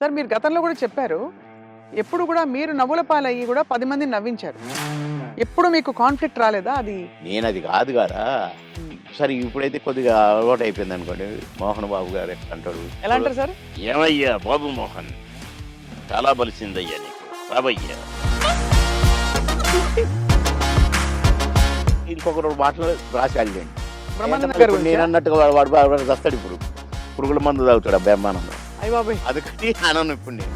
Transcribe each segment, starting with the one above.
Sir మీరు గతంలో కూడా చెప్పారు. ఎప్పుడు కూడా మీరు నవ్వుల పాలయ్యి కూడా 10 మందిని నవ్వించారు. ఎప్పుడు మీకు కాన్‌ఫ్లిక్ట్ రాలేదా? అది నేనది కాదు కదా! హ్మ్. సరే ఇప్పుడైతే కొద్దిగా అలవాటయిపోయిందనుకోండి. మోహన్ బాబు గారు ఎట్లంటాడు, ఎలా అంటారు సార్? "ఏమయ్యా బాబు మోహన్, చాలా బలిసిందయ్యా నీకు. రావయ్యా." ఇంకొక 2 మాటలు రాసేయాలిలెండి. బ్రహ్మానందం గారి ఇప్పుడు గురించా? నేనన్నట్టుగా వాడు చస్తాడిప్పుడు. పురుగుల మందు తాగుతాడు ఆ బ్రహ్మానందం. అయ్య బాబోయ్! అందుకని అనను ఇప్పుడు నేను.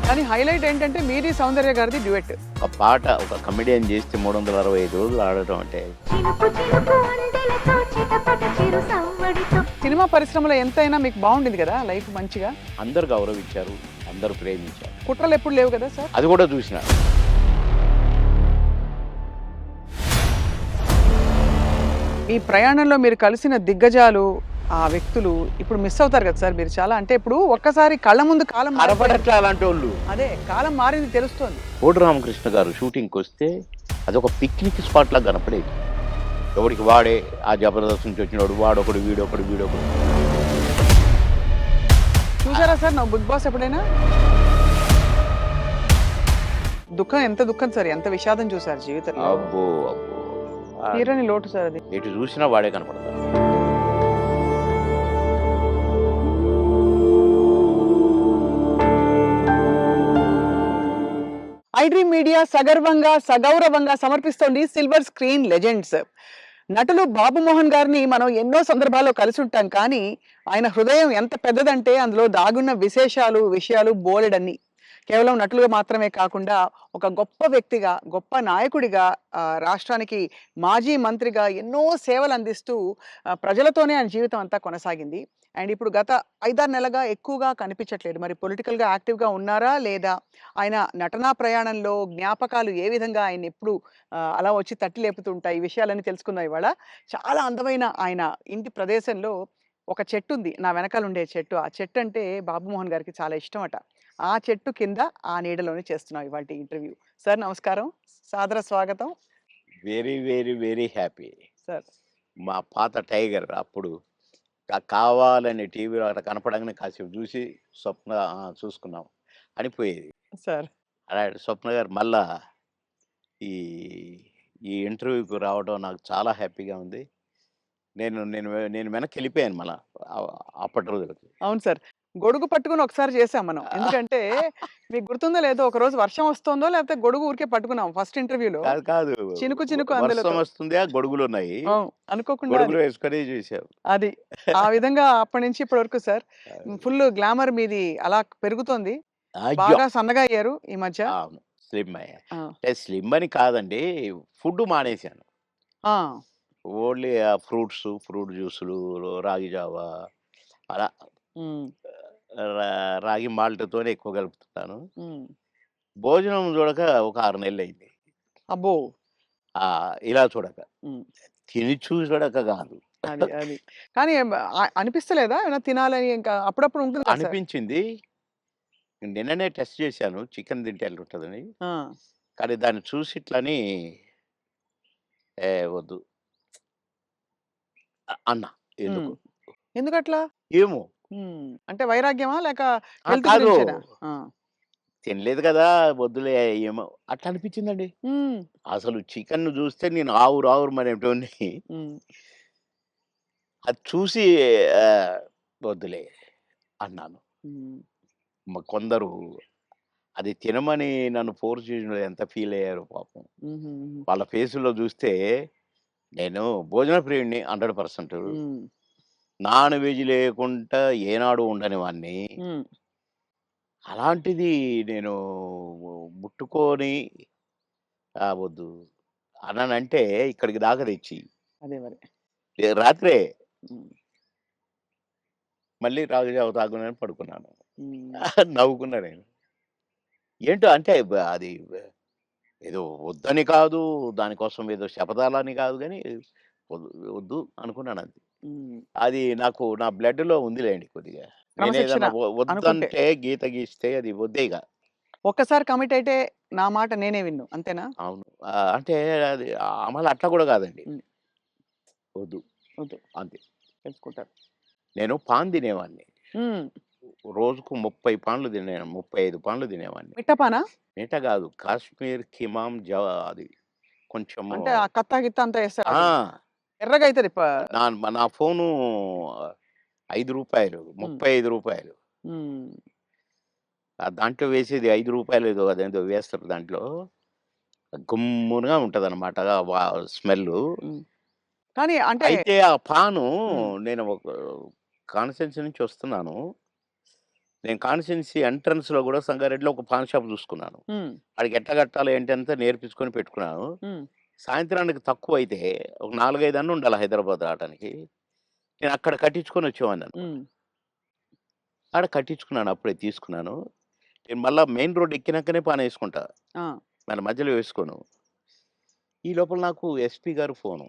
కానీ హైలైట్ ఏంటంటే మీది సౌందర్య గారిది డ్యూయెట్. ఒక పాట ఒక కమెడియన్ చేస్తే 365 రోజులు ఆడటం అంటే చినుకు చినుకు అందెలతో చిటపట చిరు సవ్వడితో సినిమా పరిశ్రమలో ఎంతైనా మీకు బాగుండింది కదా లైఫ్ మంచిగా. అందరూ గౌరవించారు, అందరూ ప్రేమించారు. కుట్రలు ఎప్పుడు లేవు కదా సార్? అది కూడా చూసిన. మీ ప్రయాణంలో మీరు కలిసిన దిగ్గజాలు, ఆ వ్యక్తులు ఇప్పుడు మిస్ అవుతారు కదా సార్ మీరు చాలా. అంటే ఇప్పుడు ఒక్కసారి కళ్ళ ముందు కాలం మారిపోయింది. కనపడట్లే అలాంటి వాళ్ళు. అదే కాలం మారింది తెలుస్తోంది. కోడి రామకృష్ణ గారు షూటింగ్కి వస్తే అదొక పిక్నిక్ స్పాట్ లాగా కనపడేది. ఎవరికి వాడే ఆ జబర్దస్త్ నుంచి వచ్చినోడు వాడొకడు వీడొకడు వీడొకడు. చూసారా సార్ నా బిగ్ బాస్ ఎప్పుడైనా? దుఃఖం ఎంత దుఃఖం సార్, ఎంత విషాదం చూసారు జీవితంలో. అబ్బో అబ్బో. తీరని లోటు సార్ అది. ఎటు చూసినా వాడే కనపడతాడు. ఐడ్రీమ్ మీడియా సగర్వంగా సగౌరవంగా సమర్పిస్తోంది సిల్వర్ స్క్రీన్ లెజెండ్స్. నటులు బాబు మోహన్ గారిని మనం ఎన్నో సందర్భాల్లో కలిసి ఉంటాం, కానీ ఆయన హృదయం ఎంత పెద్దదంటే అందులో దాగున్న విశేషాలు విషయాలు బోలెడన్ని. కేవలం నటులుగా మాత్రమే కాకుండా ఒక గొప్ప వ్యక్తిగా, గొప్ప నాయకుడిగా, రాష్ట్రానికి మాజీ మంత్రిగా ఎన్నో సేవలు అందిస్తూ ప్రజలతోనే ఆయన జీవితం అంతా కొనసాగింది. అండ్ ఇప్పుడు గత 5-6 నెలలుగా ఎక్కువగా కనిపించట్లేదు. మరి పొలిటికల్‌గా యాక్టివ్‌గా ఉన్నారా? లేదా? ఆయన నటనా ప్రయాణంలో జ్ఞాపకాలు ఏ విధంగా ఆయన్ని ఎప్పుడు అలా వచ్చి తట్టి లేపుతుంటాయి? ఈ విషయాలన్నీ తెలుసుకుందాం ఇవాళ. చాలా అందమైన ఆయన ఇంటి ప్రదేశంలో ఒక చెట్టుంది. నా వెనకాల ఉండే చెట్టు. ఆ చెట్టు అంటే బాబు మోహన్ గారికి చాలా ఇష్టమట. ఆ చెట్టు కింద ఆ నీడలోనే చేస్తున్నాం ఇవాల్టి ఇంటర్వ్యూ. సార్ నమస్కారం. సాదర స్వాగతం. Very very very happy. Sir. మా పాత టైగర్ అప్పుడు కావాలని టీవీలో అట్లా కనపడంగానే కాసేపు చూసి స్వప్న చూసుకున్నాం అని పోయేది. సార్. అలాంటి స్వప్న గారు మళ్ళా ఈ ఈ ఇంటర్వ్యూకి రావడం నాకు చాలా హ్యాపీగా ఉంది. నేను నేను నేను వెనక్కి వెళ్ళిపోయాను మళ్ళా అప్పటి రోజులకి. అవును సార్. గొడుగు పట్టుకొని ఒకసారి చేసాం మనం. ఎందుకంటే మీకు గుర్తుందో లేదో ఒకరోజు వర్షం వస్తోందో లేకపోతే గొడుగు ఊరికే పట్టుకున్నాం ఫస్ట్ ఇంటర్వ్యూలో. కాదు కాదు, చినుకు చినుకు వర్షం అందులతో. వస్తుంది, ఆ గొడుగులు ఉన్నాయి, అవును. అనుకోకుండా అది. గొడుగులు వేసుకొని చూసాం. అది. ఆ విధంగా అప్పటి నుంచి ఇప్పటి వరకు సార్ ఫుల్ గ్లామర్ మీది అలా పెరుగుతోంది. అయ్యో, బాగా సన్నగా అయ్యారు ఈ మధ్య. అవును, స్లిమ్ అయ్యా. ఆ! అంటే స్లిమ్ అని కాదండి, ఫుడ్ మానేశాను. ఆ! ఓన్లీ ఫ్రూట్స్, ఫ్రూట్ జ్యూసులు, రాగి జావా అలా, హ్మ్. రాగి మాల్ట్‌తోనే ఎక్కువ కలుపుతున్నాను. హ్మ్. భోజనం చూడక ఒక 6 నెలలయింది. అబ్బో! ఇలా చూడక. హ్మ్. తిని చూడక కాదు. అది. కానీ అనిపిస్తలేదా? ఏమైనా తినాలని ఇంకా అప్పుడప్పుడు ఉంటుంది కదా సార్. అనిపించింది. నిన్ననే టెస్ట్ చేశాను చికెన్ తింటే ఎట్లుంటదని. ఆ! కానీ దాన్ని చూసి ఇట్లని వద్దు అన్నా. హ్మ్. ఎందుకో. ఎందుకట్లా? ఏమో. హ్మ్. అంటే వైరాగ్యమా? లేక హెల్త్ కాదు. గురించేనా? ఆ! తినలేదు కదా! వద్దులే ఏమో అట్లా అనిపించిందండి. హ్మ్. అసలు చికెన్‌ను చూస్తే నేను ఆవురు ఆవురుమనేటోడిని. హ్మ్. అది చూసి ఆహ్, వద్దులే అన్నాను. హ్మ్. కొందరు అది తినమని నన్ను ఫోర్స్ చేసినోళ్ళు ఎంత ఫీల్ అయ్యారో పాపం. హుహుహు. వాళ్ళ ఫేసుల్లో చూస్తే నేను భోజన ప్రియుడిని 100%. హ్మ్. నాన్ వెజ్ లేకుండా ఏనాడు ఉండని వాడిని. హ్మ్. అలాంటిది నేను ముట్టుకొని వద్దు అన్నానంటే ఇక్కడికి దాకా తెచ్చి అదే మరి. రాత్రే హ్మ్. మళ్ళీ రాగి జావ తాగునని పడుకున్నాను. హ్మ్. నవ్వుకున్నా నేను. ఏంటో అంటే అది ఏదో వద్దని కాదు, దానికోసం ఏదో శపథాలని కాదు గానీ, వద్దు వద్దు అనుకున్నానంతే. హ్మ్. అది నాకు నా బ్లడ్‌లో ఉందిలెండి కొద్దిగా. క్రమశిక్షణ నేనేదన్నా అనుకుంటే. వద్దంటే గీత గీస్తే అది వద్దే ఇగ. ఒక్కసారి కమిట్ అయితే నా మాట నేనే విన్ను. అంతేనా? అవును. అంటే అది మళ్ళా అట్లా గూడా కాదండి. హ్మ్. వద్దు వద్దు. అంతే. తెలుసుకుంటారు. నేను పాన్ తినేవాడిని. హ్మ్. రోజుకు 30 పాన్లు 35 పాన్లు తినేవాడిని. మిట్టపానా? మిగతా కాదు. కాశ్మీర్ కిమాం అది కొంచెము అంటే ఆ కత్తా గిత్తా అంతా ఏస్తారు ఆ! అది. ఎర్రగా అయితది నా ఫోను రూ. 5 రూ. హ్మ్. 35. హ్మ్. దాంట్లో వేసేది రూ. 5 ఏదో అదేదో వేస్తారు దాంట్లో. గుమ్మునగా ఉంటదనమాట. స్మెల్లు. హ్మ్. కానీ అంటే అయితే ఆ పాను హ్మ్. నేను ఒక కాన్స్టిట్యున్సీ నుంచి వస్తున్నాను. నేను కాన్స్టిట్యున్సీ ఎంట్రన్స్‌లో గూడా సంగారెడ్డిలో ఒక పాన్ షాప్ చూసుకున్నాను. హ్మ్. ఆడికి ఎట్లా కట్టాలి ఏంటి అంతా నేర్పించుకొని పెట్టుకున్నాను. హ్మ్. సాయంత్రానికి తక్కువైతే ఒక 4, 5 అన్న ఉండాలి హైదరాబాద్ రావటానికి. నేను అక్కడ కట్టించుకొని వచ్చేవాడిననమాట. హ్మ్. ఆడ కట్టించుకున్నాను. అప్పుడే తీసుకున్నాను. నేను మళ్ళా మెయిన్ రోడ్ ఎక్కినాకనే పానేసుకుంటా. ఆ! మన మధ్యలో వేసుకోను. ఈ లోపల నాకు ఎస్పీ గారు ఫోను.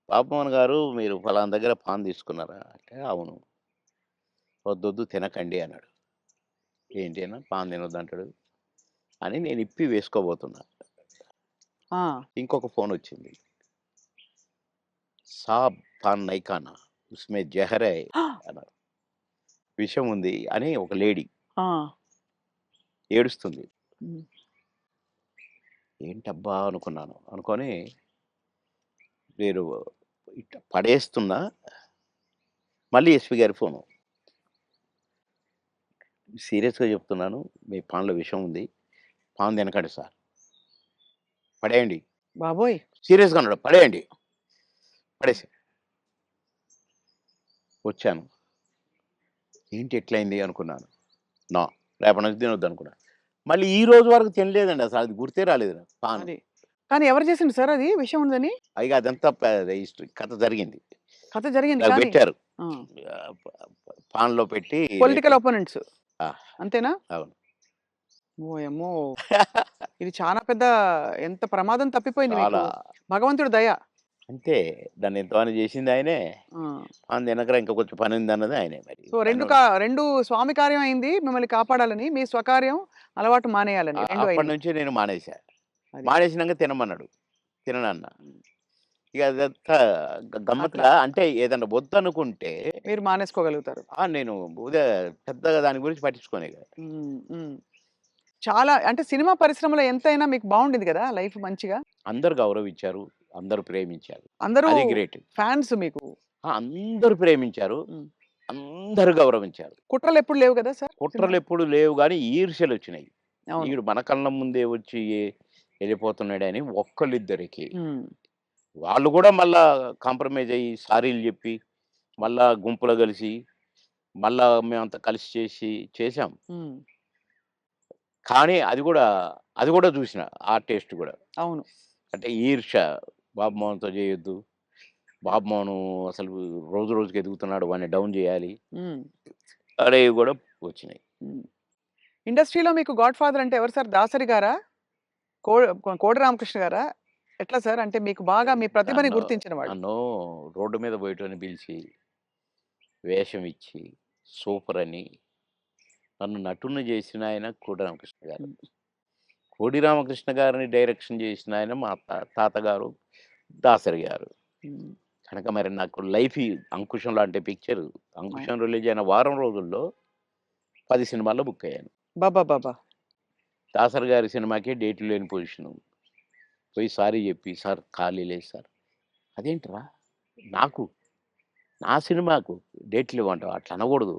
"బాబుమోహన్ గారు మీరు ఫలానా దగ్గర పాన్ తీసుకున్నారా?" అంటే, "అవును." "వద్దొద్దు తినకండి" అన్నాడు. ఏంటి అన్నా పాన్ తినొద్దంటాడు అని నేను ఇప్పి వేసుకోబోతున్నా. ఆ! ఇంకొక ఫోనొచ్చింది. "సాబ్ పాన్ నహీ ఖానా ఉస్మే జహర్ హై" అన్నారు. విషం ఉంది అని ఒక లేడీ ఆ! ఏడుస్తుంది. హ్మ్. ఏంటబ్బా! అనుకున్నాను. అనుకోని నేను ఇట్లా పడేస్తున్నా. మళ్ళీ ఎస్పీ గారి ఫోను. "సీరియస్‌గా చెప్తున్నాను. మీ పాన్‌లో విషం ఉంది. పాన్ తినకండి సార్. పడేయండి." బాబోయ్! సీరియస్‌గా అన్నాడు. "పడేయండి." పడేసా. వచ్చాను. ఏంటి ఇట్లయింది అనుకున్నాను. నో. రేపటి నుంచి తినొద్దనుకున్నా. మళ్ళీ ఈ రోజు వరకు తినలేదండి అసలు. అది గుర్తే రాలేదు నాకు పాను. అది. కానీ ఎవరు చేసిండ్రు సార్ అది విషం ఉందని? ఇగ అదంతా హిస్టరీ కథ జరిగింది. కథ జరిగింది నాకు కానీ పెట్టారు. ఆ! పాన్‌లో పెట్టి రేపు పొలిటికల్ అపోనెంట్స్ ఆ! అంతేనా? అవును. ఓయమ్మో! ఇది చాలా పెద్ద ఎంత ప్రమాదం తప్పిపోయింది మీకు. చాలా. భగవంతుడి దయ. అంతే. దాన్ని ఎంతమని చేసింది ఆయనే. ఆ! పాన్ తినకరా ఇంకా కొంచెం పనుందన్నది ఆయనే మరి. సో 2 స్వామి కార్యం అయింది మిమ్మల్ని కాపాడాలని. మీ స్వకార్యం అలవాటు మానేయాలని 2 అయినాయి. అప్పటినుంచి నేను మానేసా. అది. మానేసినంక తినమన్నాడు. తిననన్నా. హ్మ్. ఇక అదంతా అట్లా గమ్మత్తుగా అంటే ఏదన్నా వద్దనుకుంటే మీరు మానేసుకోగలుగుతారు. నేను పెద్దగా దాని గురించి పట్టించుకోను ఇక. హ్మ్. హ్మ్. చాలా అంటే సినిమా పరిశ్రమలో ఎంతైనా మీకు బావుండింది గదా! లైఫ్ మంచిగా. అందరూ గౌరవించారు. అందరూ ప్రేమించారు. అందరూ అది గ్రేట్. ఫాన్స్ మీకు. అందరూ ప్రేమించారు. హ్మ్. అందరూ గౌరవించారు. కుట్రలెప్పుడు లేవు గదా సార్ సినిమాలో? కుట్రలెప్పుడు లేవు గానీ ఈర్ష్యలొచ్చినాయి. అవును. ఈడు మన కళ్ళ ముందే వచ్చి ఎళ్ళిపోతున్నాడని ఒక్కళ్ళిద్దరికి. హ్మ్. వాళ్ళు గూడా మళ్ళా కాంప్రమైజ్ అయ్యి సారీలు జెప్పి, మళ్ళా గుంపులో గలిసి, మళ్ళా మేమంతా కలిసి చేశాం. హ్మ్. కానీ అది గూడా జూసిన. ఆ టేస్ట్ గూడా. అవును. అంటే ఈర్ష్య. బాబు మోహన్‌తో జేయొద్దు. బాబు మోహను అసలు రోజు రోజుకి ఎదుగుతున్నాడు. వాడిని డౌన్ జేయాలి. హ్మ్. అనేవి గూడా వచ్చినాయి. హ్మ్. ఇండస్ట్రీలో మీకు గాడ్ ఫాదర్ అంటే ఎవరు సార్? దాసరి గారా? కో కోడి రామకృష్ణ గారా? ఎట్లా సార్? అంటే మీకు బాగా మీ ప్రతిభని నన్ను గుర్తించిన వాళ్ళు. నన్ను రోడ్డు మీద బోయేటోడిని పిలిచి, వేషం ఇచ్చి, సూపరని నన్ను నటుడిని జేసిన ఆయన కోడి రామకృష్ణ గారు. హ్మ్. కోడి రామకృష్ణ గారిని డైరెక్షన్ జేసిన ఆయన మా తాతగారు దాసరి గారు. హ్మ్. కనుక మరి నాకు లైఫ్ ఈ 'అంకుశం' లాంటి పిక్చర్ అవును. 'అంకుశం' రిలీజ్ అయిన వారం రోజుల్లో 10 సినిమాల్లో బుక్ అయ్యాను. అబ్బబ్బబ్బా! దాసరి గారి సినిమాకే డేట్లు లేని పొజిషను. పోయి సారీ జెప్పి, "సార్ ఖాళీ లేదు సార్." "అదేంట్రా? నాకు, నా సినిమాకు డేట్లు ఇవ్వంటావా? అట్లా అనకూడదు.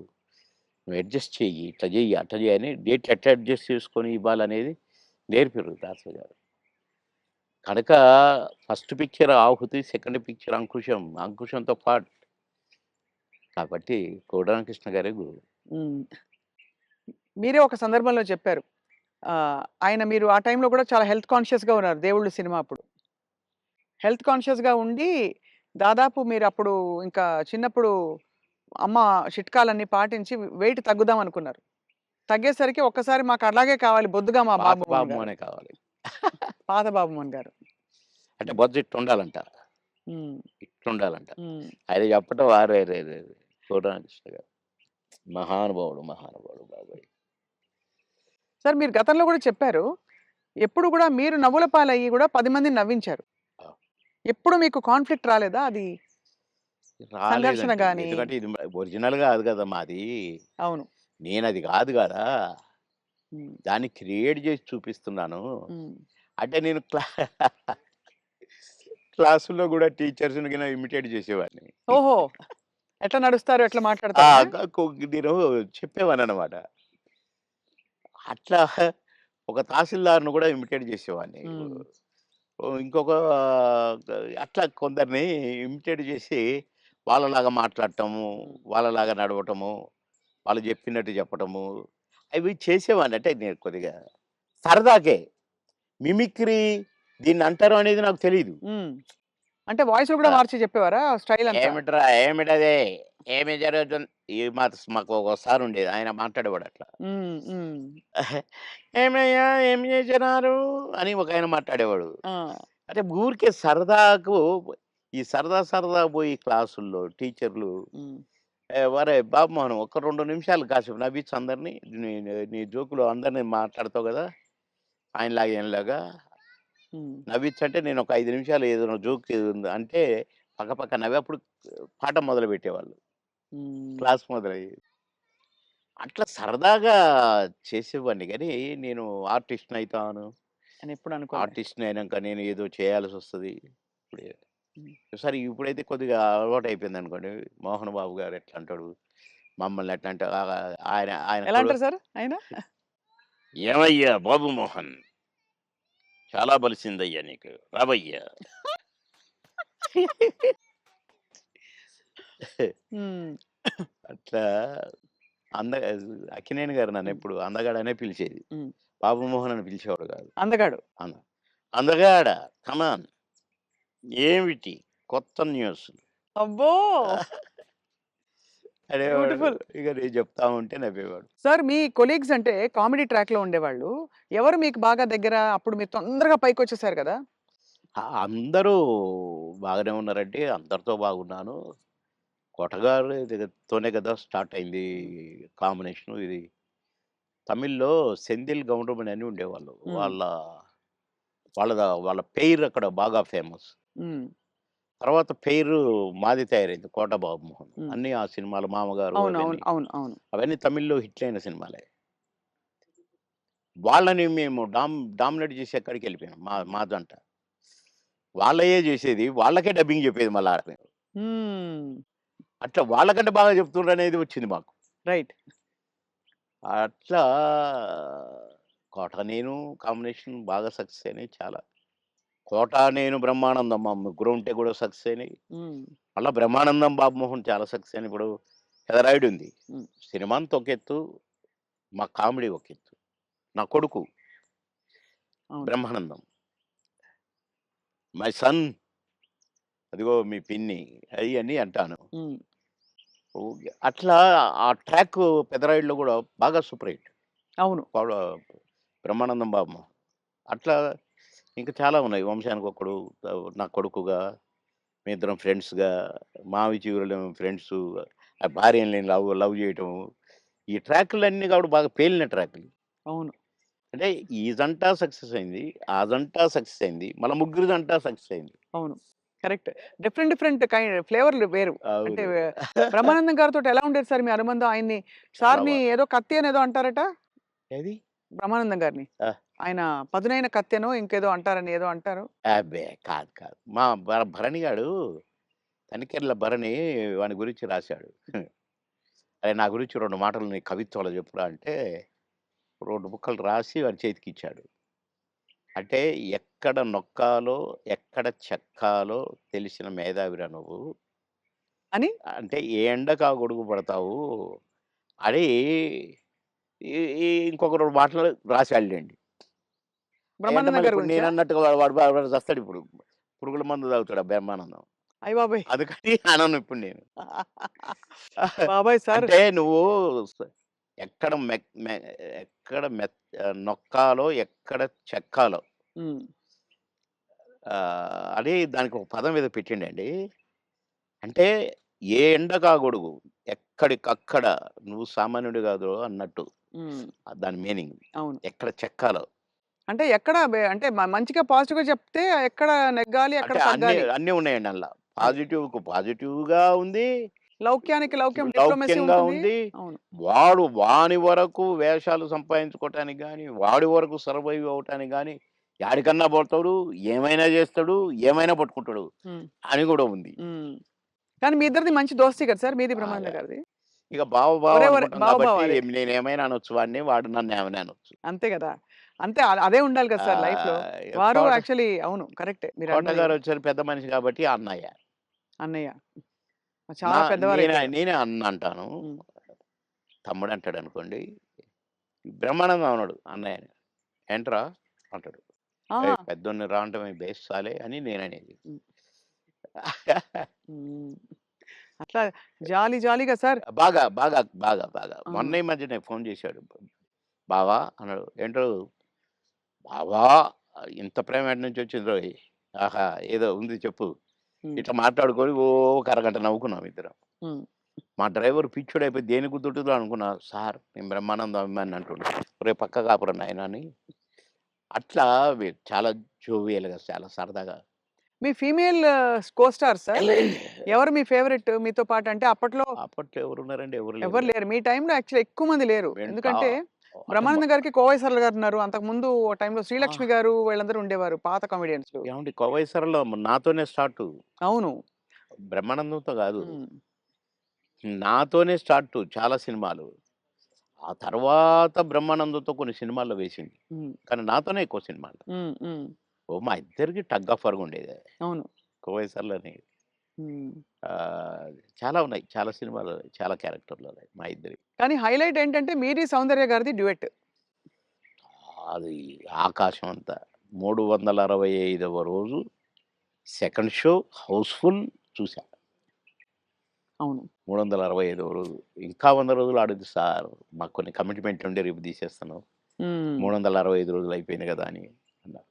నువ్వు అడ్జస్ట్ చెయ్యి. ఇట్లా జెయ్యి, అట్లా జెయ్యి" అని డేట్లు ఎట్లా అడ్జస్ట్ చేసుకొని ఇవ్వాలనేది నేర్పిర్రు దాసరి గారు. కనుక ఫస్ట్ పిక్చర్ 'ఆహుతి', సెకండ్ పిక్చర్ 'అంకుశం'. 'అంకుశం'తో పాటు కాబట్టి కోడి రామకృష్ణ గారే గురువు. హ్మ్. మీరే ఒక సందర్భంలో చెప్పారు. ఆయన మీరు ఆ టైంలో కూడా చాలా హెల్త్ కాన్షియస్‌గా ఉన్నారు 'దేవుళ్ళు' సినిమా అప్పుడు. హెల్త్ కాన్షియస్‌గా ఉండి దాదాపు మీరప్పుడు ఇంకా చిన్నప్పుడు అమ్మ చిట్కాలన్నీ పాటించి వెయిట్ తగ్గుదాం అనుకున్నారు. తగ్గేసరికి ఒక్కసారి మాకు అలాగే కావాలి బొద్దుగా మా పాత బాబు మోహన్ గారు. బాబుమోనే కావాలి. పాత బాబు మోహన్ గారు. అంటే బొజ్జ ఇట్టుండాలంట. హ్మ్. ఇట్లుండాలంట. హ్మ్. ఆయన చెప్పటం అరెరెరెరే! కోడి రామకృష్ణ గారు. మహానుభావుడు, మహానుభావుడు బాబోయ్! సార్ మీరు గతంలో కూడా చెప్పారు. ఎప్పుడు కూడా మీరు నవ్వుల పాలయ్యి కూడా 10 మందిని నవ్వించారు. ఆ! ఎప్పుడు మీకు కాన్‌ఫ్లిక్ట్ రాలేదా? అది సంఘర్షణ రాలేదండి. గాని. ఎందుకంటే ఇది ఒరిజినల్ కాదు కదా మాది. అవును. నేనది కాదు కదా! హ్మ్. దాన్ని క్రియేట్ చేసి చూపిస్తున్నాను. హ్మ్. అంటే నేను క్లాసుల్లో కూడా టీచర్స్‌ని గిన ఇమిటేట్ చేసేవాడిని. ఓహో! ఎట్లా నడుస్తారు? ఎట్లా ఆ! మాట్లాడతారనా? నేను చెప్పేవాడిననమాట. అట్లా ఒక తహసీల్దార్‌ని కూడా ఇమిటేట్ చేసేవాడిని. హ్మ్. ఇంకొక అట్లా కొందరిని ఇమిటేట్ చేసి వాళ్ళలాగా మాట్లాడటము, హ్మ్. వాళ్ళలాగా నడవటము, వాళ్ళు చెప్పినట్టు చెప్పటము, అవి చేసేవాడిని. అంటే నేను కొద్దిగా సరదాకే. మిమిక్రీ దీన్నంటారు అనేది నాకు తెలీదు. హ్మ్. అంటే వాయిస్‌లు కూడా ఆ! మార్చి చెప్పేవారా? స్టైల్ అంతా? ఏమిట్రా? ఏమిటది? ఏమి జరుగుతుంది? మాకు ఒక సారుండేది. ఆయన మాట్లాడేవాడు అట్లా. హ్మ్. హ్మ్. "ఏమయ్యా? ఏం చేసినారు?" అని ఒకాయన మాట్లాడేవాడు. ఆ! అంటే ఊరికే సరదాకు ఈ సరదా సరదా పోయి క్లాసుల్లో టీచర్లు హ్మ్. "ఒరేయ్ బాబు మోహన్ ఒక 2 నిమిషాలు కాసేపు నవ్వించు అందరిని. నీ నీ జోకులు అందరిని మాట్లాడతావు కదా! ఆయనలాగా ఈయనలాగా హ్మ్. నవ్వించంటే నేను ఒక 5 నిమిషాలు ఏదైనా జోక్ ఏదుంది అంటే పక్క పక్క నవ్వి అప్పుడు పాఠం మొదలుపెట్టేవాళ్ళు. హ్మ్. క్లాస్ మొదలయ్యేది. అట్లా సరదాగా చేసేవాడిని గానీ, నేను ఆర్టిస్ట్‌నయితాను. అని ఎప్పుడు అనుకోలే. ఆర్టిస్ట్‌ని అయినంక నేను ఏదో చేయాల్సొస్తది. ఇప్పుడే హ్మ్. సరే ఇప్పుడైతే కొద్దిగా అలవాటయిపోయిందనుకోండి. 'మోహన్ బాబు' గారు ఎట్లా అంటాడు, మమ్మల్ని ఎట్లా అంటే ఆయన ఆయన ఎలా అంటారు సార్ ఆయన? "ఏమయ్యా బాబు మోహన్! చాలా బలిసిందయ్యా నీకు. రావయ్యా!" హ్మ్. అట్లా అంద అక్కినేని గారు హ్మ్. నన్నెప్పుడు అందగాడనే పిలిచేది. హ్మ్. బాబు మోహన్ అని పిలిచేవాడు కాదు. అందగాడు. అంద అందగాడ కమాన్ ఏమిటి కొత్త న్యూస్ అబ్బో! అనేవాడు. బ్యూటిఫుల్. ఇక నేను చెప్తా ఉంటే నవ్వేవాడు. సార్ మీ కొలీగ్స్ అంటే కామెడీ ట్రాక్‌లో ఉండేవాళ్ళు. ఎవరు మీకు బాగా దగ్గర? అప్పుడు మీరు తొందరగా పైకొచ్చేసారు కదా! అందరూ బాగానే ఉన్నారండి. అందరితో బాగున్నాను. కొటగారి దగ్గరతోనే కదా స్టార్ట్ అయింది హ్మ్. కాంబినేషను ఇది. తమిళ్‌లో సెంధిల్ గౌండమణి అని ఉండేవాళ్ళు. హ్మ్. వాళ్ళ పెయిర్ అక్కడ బాగా ఫేమస్. హ్మ్. తర్వాత పెయిరు మాది తయారైంది 'కోట బాబుమోహన్.' హ్మ్. అన్నీ ఆ సినిమాలు 'మామగారు' అవును. అవును. అవన్నీ. అవును. అవును. అవన్నీ తమిళ్‌లో హిట్లయిన సినిమాలే. వాళ్ళని మేము డామినేట్ చేసి ఎక్కడికెళ్ళిపోయాం మా జంట. వాళ్ళయే జేసేది. వాళ్ళకే డబ్బింగ్ జెప్పేది మళ్ళా మేము. హ్మ్. అట్లా వాళ్ళకంటే బాగా చెప్తుండ్రనేది వచ్చింది మాకు. రైట్. అట్లా 'కోట నేను' కాంబినేషన్ బాగా సక్సెస్ అయినాయి చాలా. 'కోట నేను' 'బ్రహ్మానందం' మా ముగ్గురం ఉంటే గూడా సక్సెస్ అయినాయి. హ్మ్. మళ్ళా 'బ్రహ్మానందం' 'బాబుమోహన్' చాలా సక్సెస్ అయినాయి. ఇప్పుడు 'పెదరాయుడుంది.' హ్మ్. సినిమా అంతా ఒక ఎత్తు, మా కామెడీ ఒక ఎత్తు. నా కొడుకు అవును. 'బ్రహ్మానందం.' మై సన్ అదిగో మీ పిన్ని అయన్నీ అంటాను. హ్మ్. ఓకే. అట్లా ఆ ట్రాక్ 'పెదరాయుడులో' గూడా బాగా సూపర్ హిట్. అవును. పవడ 'బ్రహ్మానందం బాబు.' అట్లా ఇంకా చాలా ఉన్నాయి. 'వంశానికొక్కడు', నా కొడుకుగా, మేమిద్దరం ఫ్రెండ్స్‌గా, 'మావి చిగురులేమో' ఫ్రెండ్సు, ఆ భార్యని నేను లవ్ జేయటము. ఈ ట్రాకులన్నీ కూడా బాగా పేలిన ట్రాకులు. అవును. అంటే ఈ జంట సక్సెస్ అయింది. ఆ జంట సక్సెస్ అయింది. మళ్ళా ముగ్గురి జంట సక్సెస్ అయింది. అవును. కరెక్ట్. డిఫరెంట్ డిఫరెంట్ ఫ్లేవర్‌లు వేరు. అంటే అవును. బ్రహ్మానందం గారితోటి ఎలా ఉండేది సార్ మీ అనుబంధం? ఆయన్ని చాలా సార్‌ని ఏదో కత్తి అనేదో అంటారట? ఏది? బ్రహ్మానందం గారిని. ఆ! ఆయన పదునైన కత్తెనో ఇంకేదో అంటారని ఏదో అంటారు. అబ్బే! కాదు. మా భరణి గాడు తనికెళ్ళ భరణి వాని గురించి రాశాడు. "అరేయ్! నా గురించి 2 మాటలు నీ కవిత్వంలో చెప్పురా" అంటే 2 ముక్కలు రాసి వాని చేతికిచ్చాడు. అంటే ఎక్కడ నొక్కాలో, ఎక్కడ చెక్కాలో తెలిసిన మేధావిరా నువ్వు. అని అంటే ఏ ఎండకు ఆ గొడుగు పడతావు అని ఈ ఈ ఇంకొక 2 మాటలు రాసాడులెండి. అయంటే బ్రహ్మానందం మళ్ళీ గారి ఇప్పుడు గురించా? నేనన్నట్టుగా వాడు చస్తాడిప్పుడు. పురుగుల మందు తాగుతాడు ఆ బ్రహ్మానందం. అయ్యబాబోయ్! అందుకని అనను ఇప్పుడు నేను. బాబోయ్! సార్. అంటే నువ్వు స ఎక్కడ మెక్ మె ఎక్కడ నొక్కాలో, ఎక్కడ చెక్కాలో హ్మ్. అని దానికి ఒక పదం ఏదో పెట్టిండండి. అంటే ఏ ఎండకా గొడుగు, ఎక్కడికక్కడ నువ్వు సామాన్యుడు కాదు అన్నట్టు. హ్మ్. దాని మీనింగ్. అవును. ఎక్కడ చెక్కాలో. అంటే ఎక్కడ అంటే మంచిగా పాజిటివ్‌గా చెప్తే ఎక్కడ నెగ్గాలి, ఎక్కడ అంటే అన్నీ తగ్గాలి. అన్నీ ఉన్నాయండి అందుల. పాజిటివ్‌గా ఉంది. లౌక్యానికి లౌక్యం, డిప్లొమసీ లౌక్యంగా ఉంటుంది. ఉంది. అవును. వాని వరకు వేషాలు సంపాదించుకోవటానికి గాని, వాడి వరకు సర్వైవ్ అవ్వటానికి గాని, యాడికన్నా పోతాడు, ఏమైనా చేస్తాడు, ఏమైనా పట్టుకుంటాడు హ్మ్. అని కూడా ఉంది. హ్మ్. కానీ మీ ఇద్దరిది మంచి దోస్తీ కదా సార్! మీది బ్రహ్మానంద బాగా. గారిది. ఇక బావ ఒరే! ఒరే! అనుకుంటాం బావ బావ కాబట్టి అదే. నేనేమైనా అనొచ్చు వాడిని, వాడు నన్నేమైనా అనొచ్చు. అంతే గదా! అంతే అదే ఉండాలి కదా సార్ లైఫ్‌లో. ఆహ్, వారు కోట యాక్చువల్లీ అవును. కరెక్టే మీరన్నది. కోటగారొచ్చారు పెద్ద మనిషి కాబట్టి అన్నయ్య. అన్నయ్య. నా చాలా పెద్దవారైపోయారు. నేనే అన్న అంటాను. హ్మ్. తమ్ముడంటాడనుకోండి. బ్రహ్మానందం అనడు అన్నయ్యని. ఏంట్రా అంటాడు. ఆహా! ఏయ్! పెద్దోడిని రా అంటమే బేస్ సాలే అని నేననేది. హ్మ్. హ్మ్. అట్లా జాలీ జాలీగా సార్. బాగా. ఆ! మొన్న ఈ మధ్యనే ఫోన్ చేశాడు. బావా అన్నాడు. ఏంటో బావా ఇంత ప్రేమ ఎటు నుంచొచ్చిందోయ్! ఆహా! ఏదో ఉంది చెప్పు. హ్మ్. ఇట్లా మాట్లాడుకొని ఓ ఒక అరగంట నవ్వుకున్నాం ఇద్దరం. హ్మ్. మా డ్రైవర్ పిచ్చోడైపోయి దేనికి గుద్దుతుందో అనుకున్నా. సార్ నేను బ్రహ్మానందం అభిమానిని అంటుండు. ఒరేయ్ పక్క కాపురా నాయనా అని. అట్లా చాలా జోవియల్‌గా చాలా సరదాగా మీ ఫీమేల్ కో స్టార్ సార్? ఎవరు మీ ఫేవరెట్ మీతో పాటు? అంటే అప్పట్లో అప్పట్లో ఎవరున్నారండి? ఎవరు ఎవరు లేరు. లేరు. మీ టైమ్‌లో యాక్చువల్లీ ఎక్కువ మంది లేరు. వెంట ఎందుకంటే అంటే బ్రహ్మానందం గారికి కోవై సరళ గారున్నారు. అంతకుముందు ఓ టైమ్‌లో ఆ! శ్రీలక్ష్మి గారు వీళ్ళందరూ ఉండేవారు పాత కామెడియన్స్‌లు. ఏవండీ 'కోవైసరలో' నాతోనే స్టార్టు. అవును. బ్రహ్మానందంతో గాదు. హ్మ్. నాతోనే స్టార్టు చాలా సినిమాలు. ఆ తర్వాత బ్రహ్మానందంతో కొన్ని సినిమాల్లో వేసింది. హ్మ్. కానీ నాతోనే ఎక్కువ సినిమాలు. హ్మ్. మా ఇద్దరికి టగ్ ఆఫ్ వార్ ఉండేది. అవును. 'కోవైసరలోని' హ్మ్. చాలా ఉన్నాయి. చాలా సినిమాలు, చాలా క్యారెక్టర్‌లున్నాయి మా ఇద్దరియి. కానీ హైలైట్ ఏంటంటే మీది, సౌందర్య గారిది డ్యూయెట్. అది ఆకాశం అంత. 365వ రోజు సెకండ్ షో హౌస్‌ఫుల్ చూసా. అవును. 365వ రోజు. ఇంకా 100 రోజులు ఆడుద్ది సార్. మాకు కొన్ని కమిట్మెంట్ ఉండి రేపు తీసేస్తున్నాం. హ్మ్. 365 రోజులు అయిపోయింది కదా! అని అన్నారు.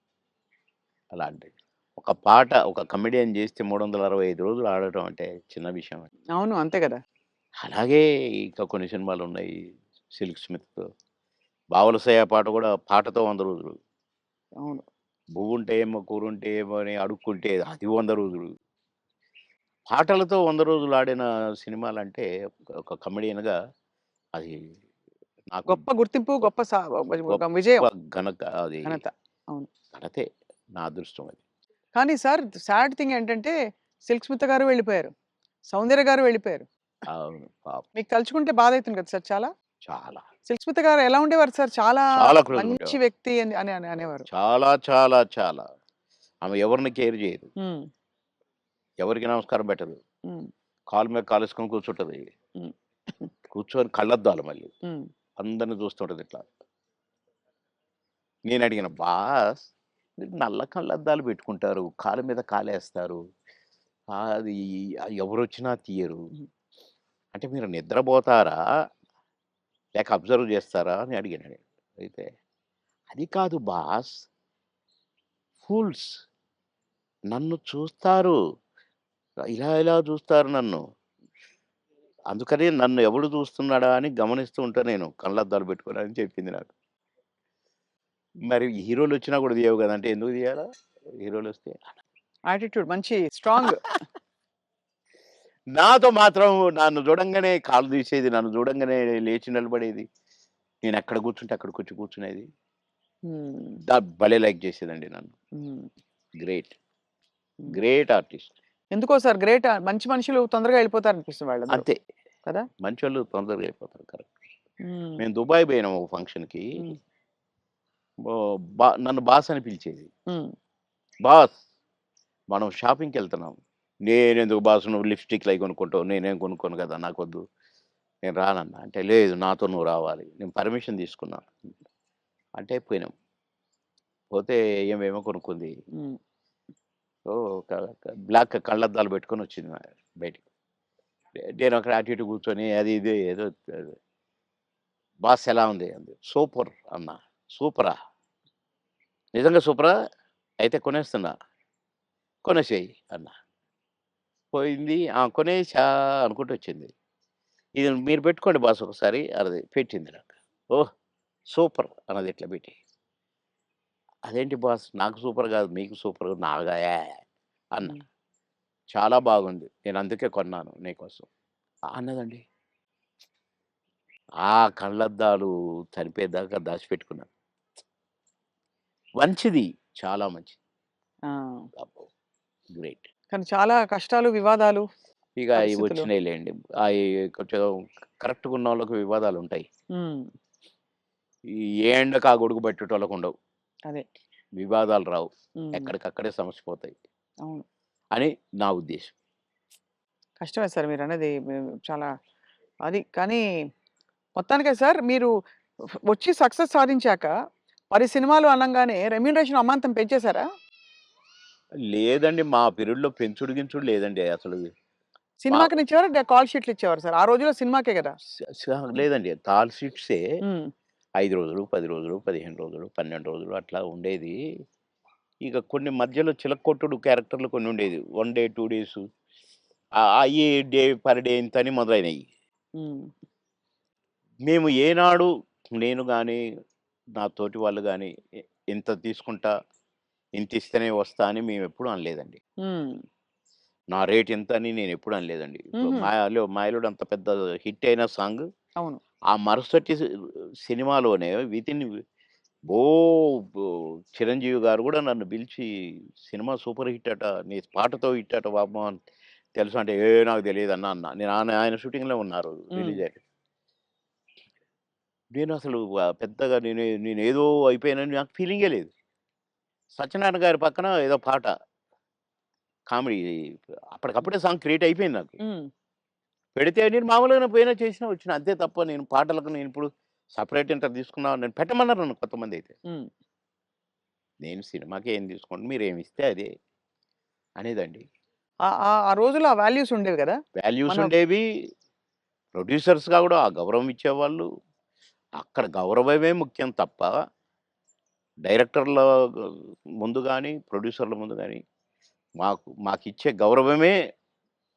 అలాంటిది. ఒక పాట ఒక కమెడియన్ చేస్తే 365 రోజులు ఆడటం అంటే చిన్న విషయమా? అవును. అంతే గదా! అలాగే ఇంకా కొన్ని సినిమాలున్నాయి. 'సిల్క్ స్మిత్', 'బావలసయ్య' పాట కూడా పాటతో 100 రోజులు. అవును. 'బువ్వుంటే ఏమో కూరుంటే ఏమో' అని అడుక్కుంటే అది 100 రోజులు. పాటలతో 100 రోజులు ఆడిన సినిమాలంటే ఒక కమెడియన్‌గా అది నాకు గొప్ప గుర్తింపు, గొప్ గొప్ప ఒక గొప్ప విజయం, అది ఘనత. అవును. ఘనతే. నా అదృష్టం అది. కానీ సార్ సాడ్ థింగ్ ఏంటంటే 'సిల్క్ స్మిత' గారు వెళ్ళిపోయారు. 'సౌందర్య' గారు వెళ్ళిపోయారు. అవును. పాపం. మీకు తలుచుకుంటే బాధైతుంది కదా సార్ చాలా? చాలా. 'సిల్క్ స్మిత' గారు ఎలా ఉండేవారు సార్? చాలా చాలా క్లోజ్‌గా మంచి ఉండేవారు. వ్యక్తి అని అనేవారు. చాలా. ఆమె ఎవరిని కేర్ చేయదు. హ్మ్. ఎవరికీ నమస్కారం పెట్టదు. హ్మ్. కాలు మీద కాలేసుకొని కూర్చుంటది. హ్మ్. కూర్చొని కళ్ళద్దాలు మళ్ళీ. హ్మ్. అందరిని చూస్తుంటది ఇట్లా. నేనడిగిన, "బాస్ మీరు నల్ల కళ్ళద్దాలు పెట్టుకుంటారు. కాలు మీద కాలేస్తారు. అది ఎవరొచ్చినా తీయరు. హ్మ్. అంటే మీరు నిద్రపోతారా? లేక అబ్జర్వ్ చేస్తారా?" అని అడిగాను నేను. అయితే, "అది కాదు బాస్ ఫూల్స్ నన్ను చూస్తారు. ఇలా చూస్తారు నన్ను. అందుకని నన్ను ఎవడు చూస్తున్నాడా అని గమనిస్తూ ఉంటా నేను కళ్ళద్దాలు పెట్టుకొని" అని చెప్పింది నాకు. మరి హీరోలొచ్చినా కూడా తీయవు గదా! అంటే ఎందుకు తీయాలా? హీరోలొస్తే? యాటిట్యూడ్ మంచి స్ట్రాంగ్. నాతో మాత్రం నన్ను చూడంగానే కాళ్ళు తీసేది. నన్ను చూడంగానే లేచి నిలబడేది. నేనెక్కడ కూర్చుంటే అక్కడికొచ్చి కూర్చునేది. హ్మ్. భలే లైక్ చేసేదండి నన్ను. హ్మ్. గ్రేట్. హ్మ్. Great artist. ఎందుకో సార్ గ్రేట్ మంచి మనుషులు తొందరగా వెళ్ళిపోతారనిపిస్తుంది వాళ్ళందరూ. అంతే. కదా! మంచోళ్ళు తొందరగా అయిపోతారు. కరెక్ట్. హ్మ్. మేము దుబాయ్ పోయినాం ఒక ఫంక్షన్‌కి. హ్మ్. నన్ను బాస్ అని పిలిచేది. హ్మ్. బాస్ మనం షాపింగ్‌కెళ్తున్నాం. నేనెందుకు బాస్ నువ్వు లిప్‌స్టిక్‌లయి కొనుక్కుంటావు. నేనేం కొనుక్కోను కదా! నాకొద్దు. నేను రానన్నా. అంటే లేదు నాతో నువ్వు రావాలి. నేను పర్మిషన్ తీసుకున్నా. అంటే పోయినాం. పోతే ఏమేమో కొనుక్కుంది. హ్మ్. ఓహ్! బ్లాక్ కళ్ళద్దాలు పెట్టుకొనొచ్చింది బయటికి. నేను అక్కడ అటు ఇటు కూర్చొని అది ఇది ఏదో బాస్ ఎలా ఉంది? అంది. సూపర్ అన్నా. సూపరా? నిజంగా సూపరా? అయితే కొనేస్తున్నా. కొనేసేయి అన్నా. పోయింది. ఆ! కొనేసా అనుకుంటూ వచ్చింది. ఇది మీరు పెట్టుకోండి బాస్ ఒకసారి అన్నది. పెట్టింది నాకు. ఓహ్! సూపర్ అన్నది ఇట్లా పెట్టి. అదేంటి బాస్ నాకు సూపర్ కాదు మీకు సూపర్ నాగా అన్నా. హ్మ్. చాలా బాగుంది. నేను అందుకే కొన్నాను నీకోసం. అన్నదండి. ఆ కళ్ళద్దాలు చనిపోయేదాకా దాచిపెట్టుకున్నాను. మంచిది. చాలా మంచిది. ఆ! అబ్బో! గ్రేట్. కానీ చాలా కష్టాలు, వివాదాలు, ఇక అయి పరిస్థితులు. వచ్చినాయిలెండి. అయి కొంచెం కరెక్ట్‌గున్నోళ్ళకి వివాదాలుంటాయి. హ్మ్. ఈ ఏ ఎండకు ఆ గొడుగు పట్టేటోళ్ళకుండవు. అదే. వివాదాలు రావు. హ్మ్. ఎక్కడికక్కడే సమసిపోతాయి అవును. అని నా ఉద్దేశం. కష్టమే సార్ మీరన్నది. చాలా అది. కానీ మొత్తానికైతే సార్ మీరు వచ్చి సక్సెస్ సాధించాక 10 సినిమాలు అనంగానే రెమ్యూనరేషన్ అమాంతం పెంచేసారా? లేదండి. మా పీరియడ్‌లో పెంచుడు గించుడు లేదండి అసలు. మా సినిమాకినిచ్చేవారా? కాల్ షీట్లు ఇచ్చేవారా సార్? ఆ రోజుల్లో సినిమాకే గదా! స స లేదండి. కాల్ షీట్సే హ్మ్. 5 రోజులు, 10 రోజులు, 15 రోజులు, 12 రోజులు అట్లా ఉండేది. ఇక కొన్ని మధ్యలో చిలక్కొట్టుడు క్యారెక్టర్‌లు కొన్ని ఉండేది. 1 డే, 2 డేసు అయ్యి డే పర్ డే ఇంతని మొదలైనయి. హ్మ్. మేము ఏనాడు నేను గాని, నా తోటి వాళ్ళు గాని ఇంత తీసుకుంటా, ఇంతిస్తేనే వస్తా అని మేమెప్పుడు అనలేదండి. హ్మ్. నా రేట్ ఇంత అని నేనెప్పుడు అనలేదండి. ఇప్పుడు హుహు. 'మాయలోడు' అంత పెద్ద హిట్ అయిన సాంగ్ అవును. ఆ మరుసటి సినిమాలోనే వితిన్ ఓహ్! బో 'చిరంజీవి' గారు గూడా నన్ను పిలిచి "సినిమా సూపర్ హిట్ అట. నీ పాటతో హిట్ అట బాబు" అని తెలుసా అంటే, నాకు తెలీదన్నా" అన్నా. నేను ఆయన షూటింగ్‌లో ఉన్నారు హ్మ్. రిలీజ్ అయ్యి. నేనసలు పెద్దగా నేనేదో అయిపోయానని నాకు ఫీలింగే లేదు. సత్యనారాయణ గారి పక్కన ఏదో పాట కామెడీ అప్పటికప్పుడే సాంగ్ క్రియేట్ అయిపోయింది నాకు. హ్మ్. పెడితే నేను మామూలుగానే పోయినా, చేసినా, వచ్చినా. అంతే తప్ప నేను పాటలకు నేనిప్పుడు సెపరేట్ ఇంత తీసుకున్నా నేను పెట్టమన్నారు నన్ను కొంతమందైతే. హ్మ్. నేను సినిమాకి ఏం తీసుకోండి మీరేమిస్తే అదే అనేదండి. ఆ ఆ ఆ రోజుల్లో ఆ వాల్యూస్ ఉండేవి గదా! వాల్యూస్ మన ఉండేవి. ప్రొడ్యూసర్స్‌గా గూడా ఆ గౌరవం ఇచ్చేవాళ్ళు. అక్కడ గౌరవమే ముఖ్యం తప్ప డైరెక్టర్ల ముందు గాని, ప్రొడ్యూసర్ల ముందు గాని మాకిచ్చే గౌరవమే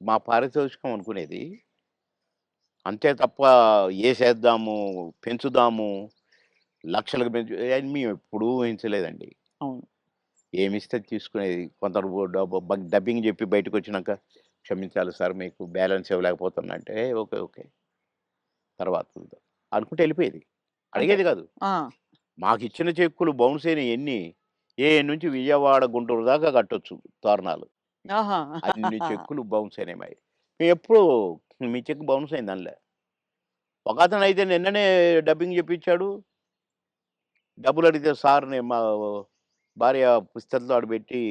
మా పారితోషికం అనుకునేది. అంతే తప్ప ఏసేద్దాము, పెంచుదాము, లక్షలకు పెంచు అయన్ని మేమెప్పుడూ ఊహించలేదండి. అవును. ఏమిస్తే అది తీసుకునేది. కొందరు డబ్బింగ్ జెప్పి బయటకొచ్చినాక, "క్షమించాలి సార్ మీకు బ్యాలెన్స్ ఇవ్వలేకపోతున్నా" అంటే, ఓకే. ఓకే. తర్వాత చూద్దాం అనుకుంటే ఎళ్ళిపోయేది. అంతే. అడిగేది గాదు. ఆ! మాకిచ్చిన చెక్కులు బౌన్స్ అయినయి ఎన్ని, నుంచి విజయవాడ, గుంటూరు దాకా కట్టొచ్చు తోరణాలు. ఆహా! అన్ని చెక్కులు బౌన్స్ అయినాయి మాయి. మేమెప్పుడు మీ చెక్ బౌన్స్ అయిందనలే. ఒకతనయితే నిన్ననే డబ్బింగ్ జెప్పించాడు. డబ్బులడిగితే సార్ నేను మా భార్య పుస్తెలతో ఆడబెట్టి,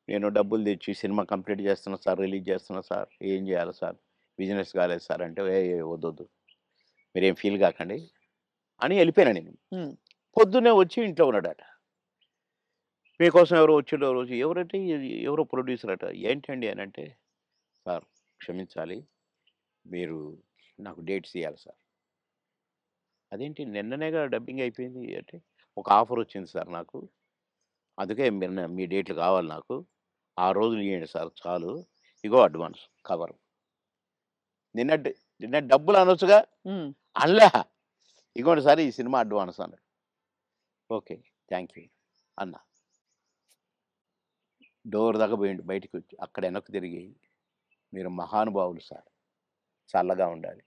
నేను డబ్బులు తెచ్చి సినిమా కంప్లీట్ చేస్తున్నా సార్, రిలీజ్ చేస్తున్నా సార్. ఏం చేయాలి సార్? బిజినెస్ కాలేదు సార్ అంటే, "ఏయ్! వద్దొద్దు. మీరేం ఫీల్ కాకండి" అని ఎళ్ళిపోయాను నేను. హ్మ్. పొద్దున్నే వచ్చి ఇంట్లో ఉన్నాడట. "మీకోసం ఎవరో వచ్చిండ్రు ఆ రోజు." ఎవరంటే ఎవరో ప్రొడ్యూసర్ అట. "ఏంటండి" అనంటే, "సార్ క్షమించాలి. మీరు నాకు డేట్స్ ఇయ్యాలి సార్." "అదేంటి నిన్ననేగా డబ్బింగ్ అయిపోయింది" అంటే, "ఒక ఆఫర్ వచ్చింది సార్ నాకు. అందుకే మీ డేట్లు కావాలి నాకు. ఆ రోజులు ఇయ్యండి సార్ చాలు. ఇగో అడ్వాన్స్ కవరు." నిన్నటి నిన్న డబ్బులు అనొచ్చుగా? హ్మ్. అనలా. "ఇగోండి సార్ ఈ సినిమా అడ్వాన్స్" అన్నాడు. ఓకే. థాంక్ యూ అన్నా. డోర్ దాకా పోయిండు బయటికొచ్చి. అక్కడ వెనక్కి తిరిగి, "మీరు మహానుభావులు సార్. చల్లగా ఉండాలి.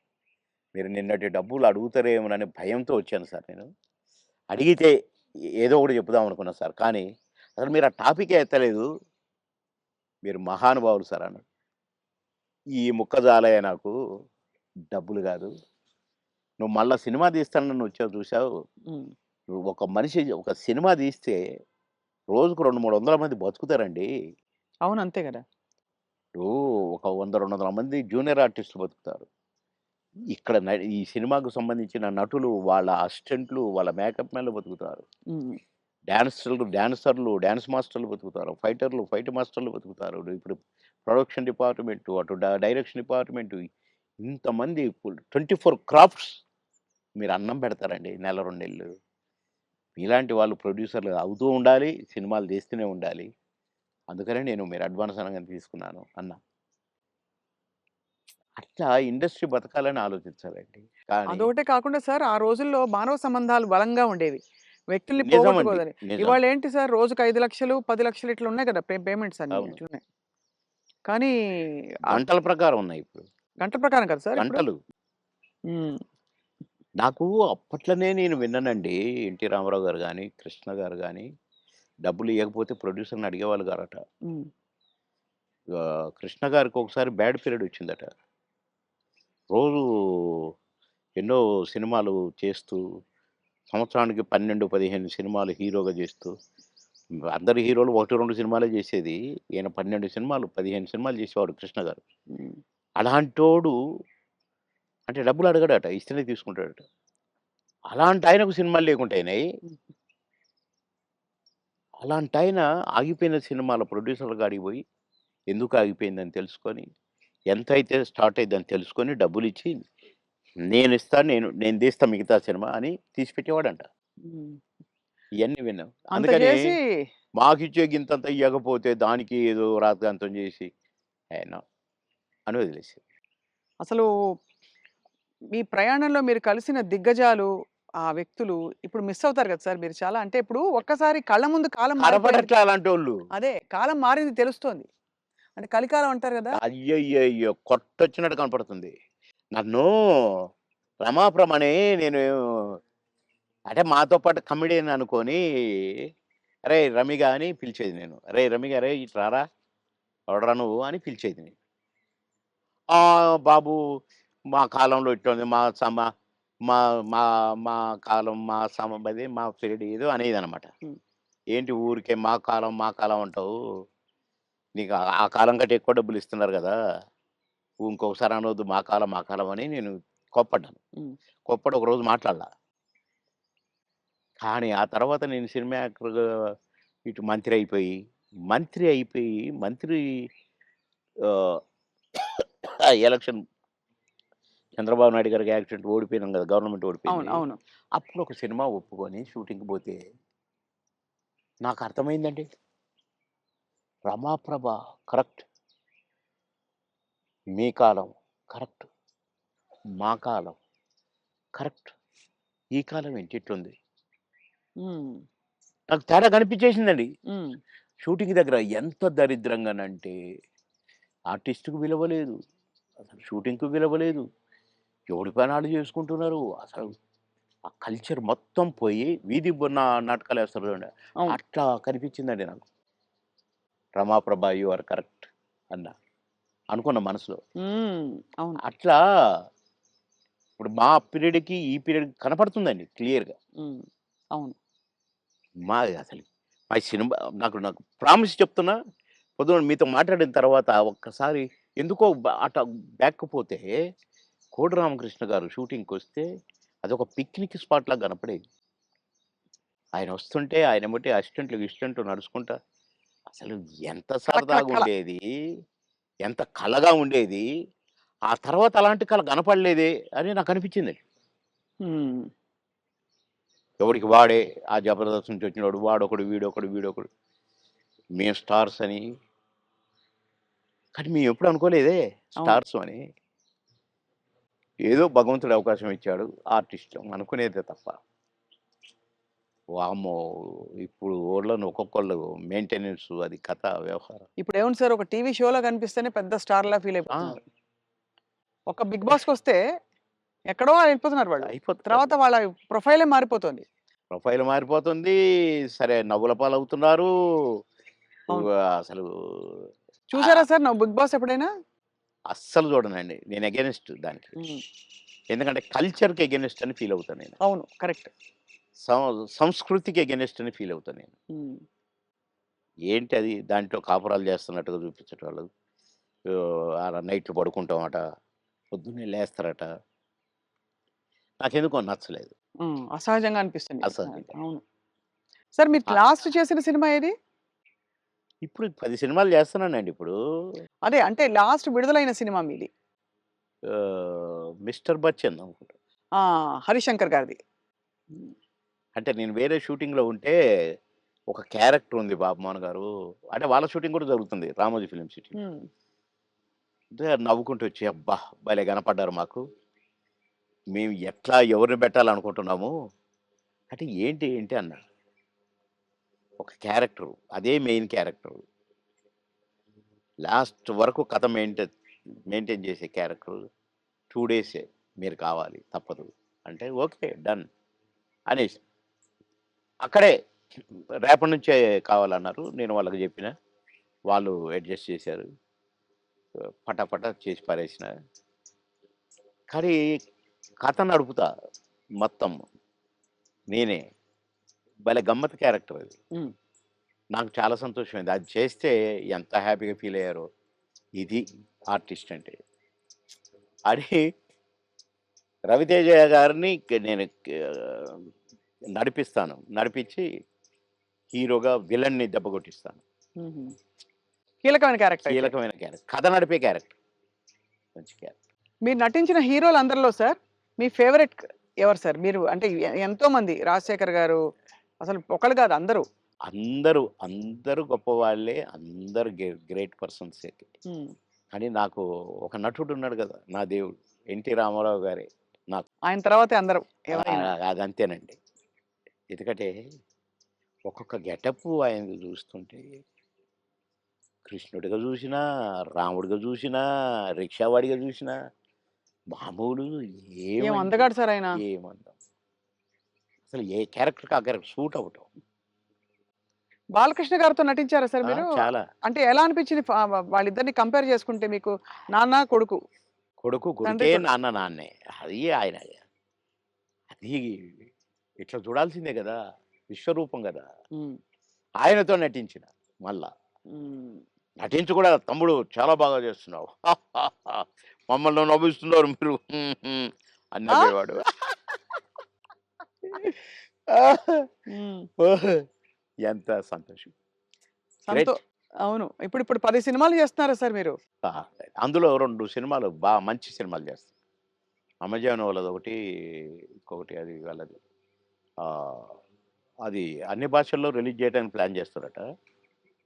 మీరు నిన్నటి డబ్బులు అడుగుతారేమోననే భయంతో వచ్చాను సార్ నేను. అడిగితే ఏదో ఒకటి చెప్పుదాం అనుకున్నా సార్. కానీ అసలు మీరు ఆ టాపికే ఎత్తలేదు. మీరు మహానుభావులు సార్" అన్నాడు. ఈ ముక్క చాలయ్య నాకు. డబ్బులు గాదు. నువ్వు మళ్ళా సినిమా తీస్తానని వచ్చావు చూసావు. హ్మ్. నువ్వు ఒక మనిషి ఒక సినిమా తీస్తే రోజుకు 200, 300 మంది బతుకుతారండి. అవును. అంతే గదా! ఇప్పుడు ఒక 100, 200 మంది జూనియర్ ఆర్టిస్టులు బతుకుతారు. ఇక్కడ ఈ సినిమాకు సంబంధించిన నటులు, వాళ్ళ అసిస్టెంట్లు, వాళ్ళ మేకప్ మ్యాన్‌లు బతుకుతారు. హ్మ్. డాన్సర్లు, డాన్స్ మాస్టర్‌లు బతుకుతారు. ఫైటర్లు, ఫైట్ మాస్టర్‌లు బతుకుతారు. ఇప్పుడు ప్రొడక్షన్ డిపార్ట్‌మెంటు, అటు డైరెక్షన్ డిపార్ట్‌మెంటు ఇంతమంది 24 క్రాఫ్ట్స్ మీరు అన్నం పెడతారండి నెల, 2 నెలలు. మీలాంటి వాళ్ళు ప్రొడ్యూసర్‌లు అవుతూ ఉండాలి. సినిమాలు తీస్తూనే ఉండాలి. అందుకనే నేను మీరు అడ్వాన్స్ అనంగానే తీసుకున్నాను అన్నా. అట్లా ఇండస్ట్రీ బతకాలని ఆలోచించాలండి. కానీ అదొకటే కాకుండా సార్ ఆ రోజుల్లో మానవ సంబంధాలు బలంగా ఉండేవి. వ్యక్తుల్ని నిజమండి. పోగొట్టుకోదని. నిజం. ఇవాళేంటి సార్ రోజుకి 5,00,000, 10,00,000 ఇట్లా ఉన్నాయి గదా! పేమెంట్స్ అన్నీ అవును. అట్లున్నాయి. కానీ ఆ గంటల ప్రకారం ఉన్నాయి ఇప్పుడు. గంటల ప్రకారం కదా సార్ ఇప్పుడు? గంటలు. హ్మ్. నాకు అప్పట్లోనే నేను విన్నానండి. 'ఎన్టీ రామారావు' గారు గాని, 'కృష్ణ' గారు గాని డబ్బులు ఇయ్యకపోతే ప్రొడ్యూసర్‌ని అడిగేవాళ్ళు గారట. హ్మ్. 'కృష్ణ' గారికి ఒకసారి బ్యాడ్ పీరియడ్ వచ్చిందట. రోజు ఎన్నో సినిమాలు చేస్తూ, సంవత్సరానికి 12, 15 సినిమాలు హీరోగా చేస్తూ, అందరు హీరోలు 1, 2 సినిమాలే చేసేది. ఈయన 12 సినిమాలు, 15 సినిమాలు చేసేవాడు 'కృష్ణ' గారు. హ్మ్. అలాంటోడు అంటే డబ్బులు అడగడట. ఇస్తేనే తీసుకుంటాడట. అలాంటి ఆయనకు సినిమాలు లేకుండా అయినాయి. హ్మ్. అలాంటాయన ఆగిపోయిన సినిమాల ప్రొడ్యూసర్‌ల కాడికి పోయి, ఎందుకు ఆగిపోయిందని తెలుసుకొని, ఎంతైతే స్టార్ట్ అయిద్దని తెలుసుకొని డబ్బులిచ్చి, నేనిస్తాను, నేను తీస్తా మిగతా సినిమా అని తీసిపెట్టేవాడంట. హ్మ్. ఇయన్నీ విన్నాం. అంత అందుకని చేసి మాకిచ్చే గింతంతా ఇయ్యకపోతే దానికి ఏదో రాద్ధాంతం చేసి, నో అని వదిలేసారు. అసలు మీ ప్రయాణంలో మీరు కలిసిన దిగ్గజాలు, ఆ వ్యక్తులు ఇప్పుడు మిస్ అవుతారు కదా సార్ మీరు చాలా. అంటే ఇప్పుడు ఒక్కసారి కళ్ళ ముందు కాలం మారిపోయింది. కనపడట్లే అలాంటోళ్ళు. అదే కాలం మారింది తెలుస్తోంది. అంటే కలికాలం అంటారు గదా! అయ్యయ్యయ్యో! కొట్టొచ్చినట్టు కనపడుతుంది. నన్ను రమాప్రమని నేను అంటే మాతో పాటు కమెడియన్ అనుకోని, "అరేయ్! రమిగా" అని పిలిచేది నేను. "అరేయ్! రమిగా అరేయ్! ఇటు రారా! ఎవడురా నువ్వు" అని పిలిచేది నేను. బాబు మా కాలంలో ఇట్లుంది. మా సమ మా మా మా కాలం మా అదే మా పీరియడ్ ఏదో అనేదనమాట. హ్మ్. ఏంటి ఊరికే మా కాలం అంటావు. నీకు ఆ కాలం కంటే ఎక్కువ డబ్బులు ఇస్తున్నారు గదా! ఇంకొకసారి అనొద్దు మా కాలం అని నేను కోప్పడ్డాను. హ్మ్. కోప్పడి ఒకరోజు మాట్లాడలా. కానీ ఆ తర్వాత నేను సినిమా యాక్టర్‌గా ఇటు మంత్రి అయిపోయి మంత్రి ఆహ్, ఎలక్షన్ చంద్రబాబు నాయుడు గారికి యాక్సిడెంట్ ఓడిపోయినాం గదా! గవర్నమెంట్ అవును. ఓడిపోయింది. అవును. అప్పుడు ఒక సినిమా ఒప్పుకొని షూటింగ్‌కి పోతే నాకర్థమైందండి. రమాప్రభ కరెక్ట్. మీ కాలం కరెక్ట్. మా కాలం కరెక్ట్. ఈ కాలం ఏంటి ఇట్లుంది. హ్మ్. నాకు తేడా కనిపించేసిందండి. హ్మ్. షూటింగ్ దగ్గర ఎంత దరిద్రంగానంటే ఆర్టిస్ట్‌కి విలువ లేదు. అసలు షూటింగ్‌కి విలువ లేదు. ఎవడి పని ఆళ్ళు చేసుకుంటున్నారు. అసలు ఆ కల్చర్ మొత్తం పోయి వీధి నాటకాలేస్తారు చూడండి. అవును. అట్లా కనిపించిందండి నాకు. రమాప్రభ యూ ఆర్ కరెక్ట్ అన్నా. అనుకున్న మనసులో. హ్మ్. అవును. అట్లా ఇప్పుడు మా పీరియడ్‌కి, ఈ పీరియడ్‌కి కనపడుతుందండి క్లియర్‌గా. హ్మ్. అవును. అసలు మా సినిమా నాకు ప్రామిస్ చెప్తున్నా, పొద్దున మీతో మాట్లాడిన తర్వాత ఒక్కసారి ఎందుకో అట బ్యాక్‌కి పోతే, కోడి రామకృష్ణ గారు షూటింగ్‌కొస్తే అదొక పిక్నిక్ స్పాట్‌లాగా కనపడేది. ఆయన వస్తుంటే ఆయనెమ్మటే అసిస్టెంట్లు, గిసిస్టెంట్లు నడుచుకుంటా అసలు ఎంత కళ, కళ, కళ. సరదాగుండేది. ఎంత కళగా ఉండేది. ఆ తర్వాత అలాంటి కళ కనపడలేదే అని నాకనిపించిందండి. హ్మ్. ఎవడికి వాడే ఆ 'జబర్దస్త్' నుంచి వచ్చినోడు వాడొకడు, వీడొకడు. మేము స్టార్స్ అని. కానీ మేమెప్పుడు అనుకోలేదే అవును. స్టార్స్ అని. ఏదో భగవంతుడు అవకాశం ఇచ్చాడు. ఆర్టిస్టులం అనుకునేదే తప్ప. వామ్మో! ఇప్పుడు వోళ్ళని ఒక్కొక్కళ్ళు మెయింటెనెన్స్ అది కథ వ్యవహారం. ఇప్పుడేముంది సార్ ఒక టీవీ షోలో కనిపిస్తేనే పెద్ద స్టార్‌లా ఫీల్ ఆ! అయిపోతున్నారు. ఒక 'బిగ్ బాస్'కొస్తే ఎక్కడో వెళ్ళిపోతున్నారు వాళ్ళు. అయిపోతున్నారు. తర్వాత వాళ్ళ ప్రొఫైలే మారిపోతుంది. ప్రొఫైల్ మారిపోతుంది. సరే నవ్వుల పాలవుతున్నారు. అవును. అసలు చూసారా ఆహ్, సార్ నువ్వు 'బిగ్ బాస్' ఎప్పుడైనా? అస్సలు చూడనండి. నేను అగైన్స్ట్ దానికి. హ్మ్. ఎందుకంటే కల్చర్‌కి అగైన్స్ట్ అని ఫీల్ అవుతా నేను. అవును. కరెక్ట్. సంస్కృతికి అగైన్స్ట్ అని ఫీల్ అవుతా నేను. హ్మ్. ఏంటి అది దాంట్లో కాపురాలు చేస్తున్నట్టుగా చూపించేటోళ్ళు. ఆడ నైట్‌లు పడుకుంటామట. పొద్దున్నే లేస్తారట. నాకెందుకో నచ్చలేదు. హ్మ్. అసహజంగా అనిపిస్తుంది. ఆ! అసహజంగా. అవును. సార్ మీరు ఆ! లాస్ట్ చేసిన సినిమా ఏది? ఇప్పుడు 10 సినిమాలు చేస్తున్నానండి ఇప్పుడు. అదే అంటే లాస్ట్ విడుదలైన సినిమా మీది. 'మిస్టర్ బచ్చన్' అనుకుంటా. ఆ! 'హరిశంకర్' గారిది. హ్మ్. అంటే నేను వేరే షూటింగ్‌లో ఉంటే ఒక క్యారెక్టర్ ఉంది బాబుమోహన్ గారు. అంటే వాళ్ళ షూటింగ్ కూడా జరుగుతుంది. 'Ramoji film city'. హ్మ్. అంటే నవ్వుకుంటూ వచ్చి అబ్బా! భలే కనపడ్డారు మాకు. మేము ఎట్లా ఎవరిని పెట్టాలనుకుంటున్నాము. అంటే ఏంటి అన్నా. ఒక క్యారెక్టరు. అదే మెయిన్ క్యారెక్టరు. లాస్ట్ వరకు కథ మెయింటైన్ చేసే క్యారెక్టర్ 2 డేసే మీరు కావాలి తప్పదు అంటే ఓకే డన్ అనేసి అక్కడే రేపటి నుంచే కావాలన్నారు. నేను వాళ్ళకి చెప్పిన. వాళ్ళు అడ్జస్ట్ చేశారు. పటాపటా చేసి పారేసిన. కానీ కథ నడుపుతా మొత్తం నేనే. భలే గమ్మత్తు క్యారెక్టర్ అది. హ్మ్. నాకు చాలా సంతోషమైంది. అది చేస్తే ఎంత హ్యాపీగా ఫీల్ అయ్యారో. ఇది ఆర్టిస్ట్ అంటే. అని రవితేజ గారిని నేను నడిపిస్తాను. నడిపించి హీరోగా విలన్ని దెబ్బ కొట్టిస్తాను. హుహు. కీలకమైన క్యారెక్టర్ అయితే. కీలకమైన క్యారెక్టర్. కథ నడిపే క్యారెక్టర్. మంచి క్యారెక్టర్. మీరు నటించిన హీరోలందరిలో సార్ మీ ఫేవరెట్ ఎవరు సార్? మీరు అంటే ఎంతో మంది 'రాజశేఖర్' గారు అసలు ఒకళ్ళు కాదు అందరూ. అందరూ గొప్పవాళ్ళే. అందరూ గ్రేట్ పర్సన్సే. హ్మ్. కానీ నాకు ఒక నటుడు ఉన్నాడు కదా! నా దేవుడు. 'ఎన్టీ రామారావు' గారే నాకు. ఆయన తర్వాతే అందరూ ఎవరైనా. అదంతేనండి. ఎందుకంటే ఒక్కొక్క గెటప్పు ఆయనది చూస్తుంటే కృష్ణుడిగా చూసినా, రాముడిగా చూసినా, రిక్షావాడిగా చూసినా మామూలు ఏం ఏమండి అందగాడు సార్ ఆయన. ఏమందం. అసలు ఏ క్యారెక్టర్‌కి ఆ క్యారెక్టర్ సూట్ అవ్వటం. 'బాలకృష్ణ' గారితో నటించారా సార్ ఆ! మీరు? చాలా. అంటే ఎలా అనిపించింది వాళ్ళిద్దరిని కంపేర్ చేసుకుంటే మీకు? నాన్న, కొడుకు. కొడుకు తండ్రి కొడుకే, కొడుకు. నాన్న నాన్నే. అది ఆయన. అది ఇట్లా చూడాల్సిందే గదా! విశ్వరూపం గదా! హ్మ్. ఆయనతో నటించిన మళ్ళా. హ్మ్. నటించి కూడా తమ్ముడు చాలా బాగా చేస్తున్నావు. మమ్మల్ని నవ్విస్తున్నారు మీరు అని ఆ! నవ్వేవాడు. హ్మ్. ఎంత సంతోషం. సంతో గ్రేట్. అవును. ఇప్పుడు 10 సినిమాలు చేస్తున్నారా సార్ మీరు? అందులో 2 సినిమాలు మంచి సినిమాలు చేస్తాను. అమెజాన్ వాళ్ళదొకటి, ఇంకొకటి అది వాళ్ళది. ఆహ్, అది అన్ని భాషల్లో రిలీజ్ చేయడానికి ప్లాన్ చేస్తారట. హ్మ్.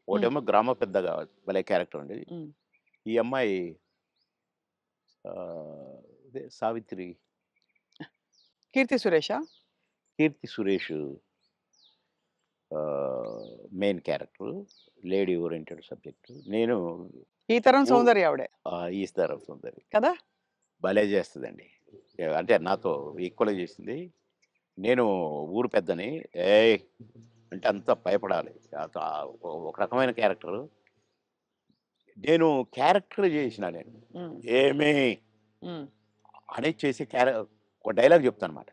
ఒకటేమో గ్రామ పెద్దగా భలే క్యారెక్టర్ ఉండేది. హ్మ్. ఈ అమ్మాయి ఇదే 'సావిత్రి', 'కీర్తి సురేషా'? 'Keerthy Suresh' main character. Lady oriented subject. నేను ఈ తరం ఊ సౌందర్య ఆవిడే. 'ఈస్‌దారం సుందరి' కదా! భలే చేస్తదండి. అంటే నాతో ఈక్వల్‌గా చేసింది. నేను ఊరు పెద్దని, ఏయ్! అంటే అంతా భయపడాలి. ఒక రకమైన క్యారెక్టరు. నేను క్యారెక్టర్ చేసిన నేను. హ్మ్. ఏమి హ్మ్. అనేది చేసి ఒక డైలాగ్ చెప్తానన్నమాట.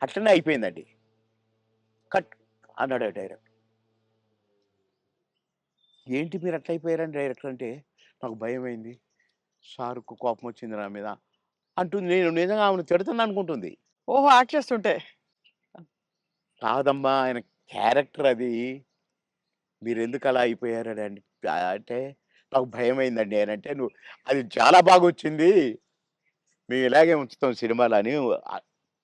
అట్లనే అయిపోయిందండి. కట్ అన్నాడు డైరెక్టర్. ఏంటి మీరు అట్లా అయిపోయారని డైరెక్టర్ అంటే, నాకు భయమైంది. సార్‌కు కోపం వచ్చింది నా మీద అంటుంది. నేను నిజంగా ఆమెను తిడతాను అనుకుంటుంది. ఓహో! యాక్ట్ చేస్తుంటే. కాదమ్మా ఆయన క్యారెక్టర్ అది. మీరెందుకు అలా అయిపోయారని అంటే నాకు భయమైందండి అనంటే, నువ్వు అది చాలా బాగొచ్చింది. మేము ఇలాగే ఉంచుతాం సినిమాలో అని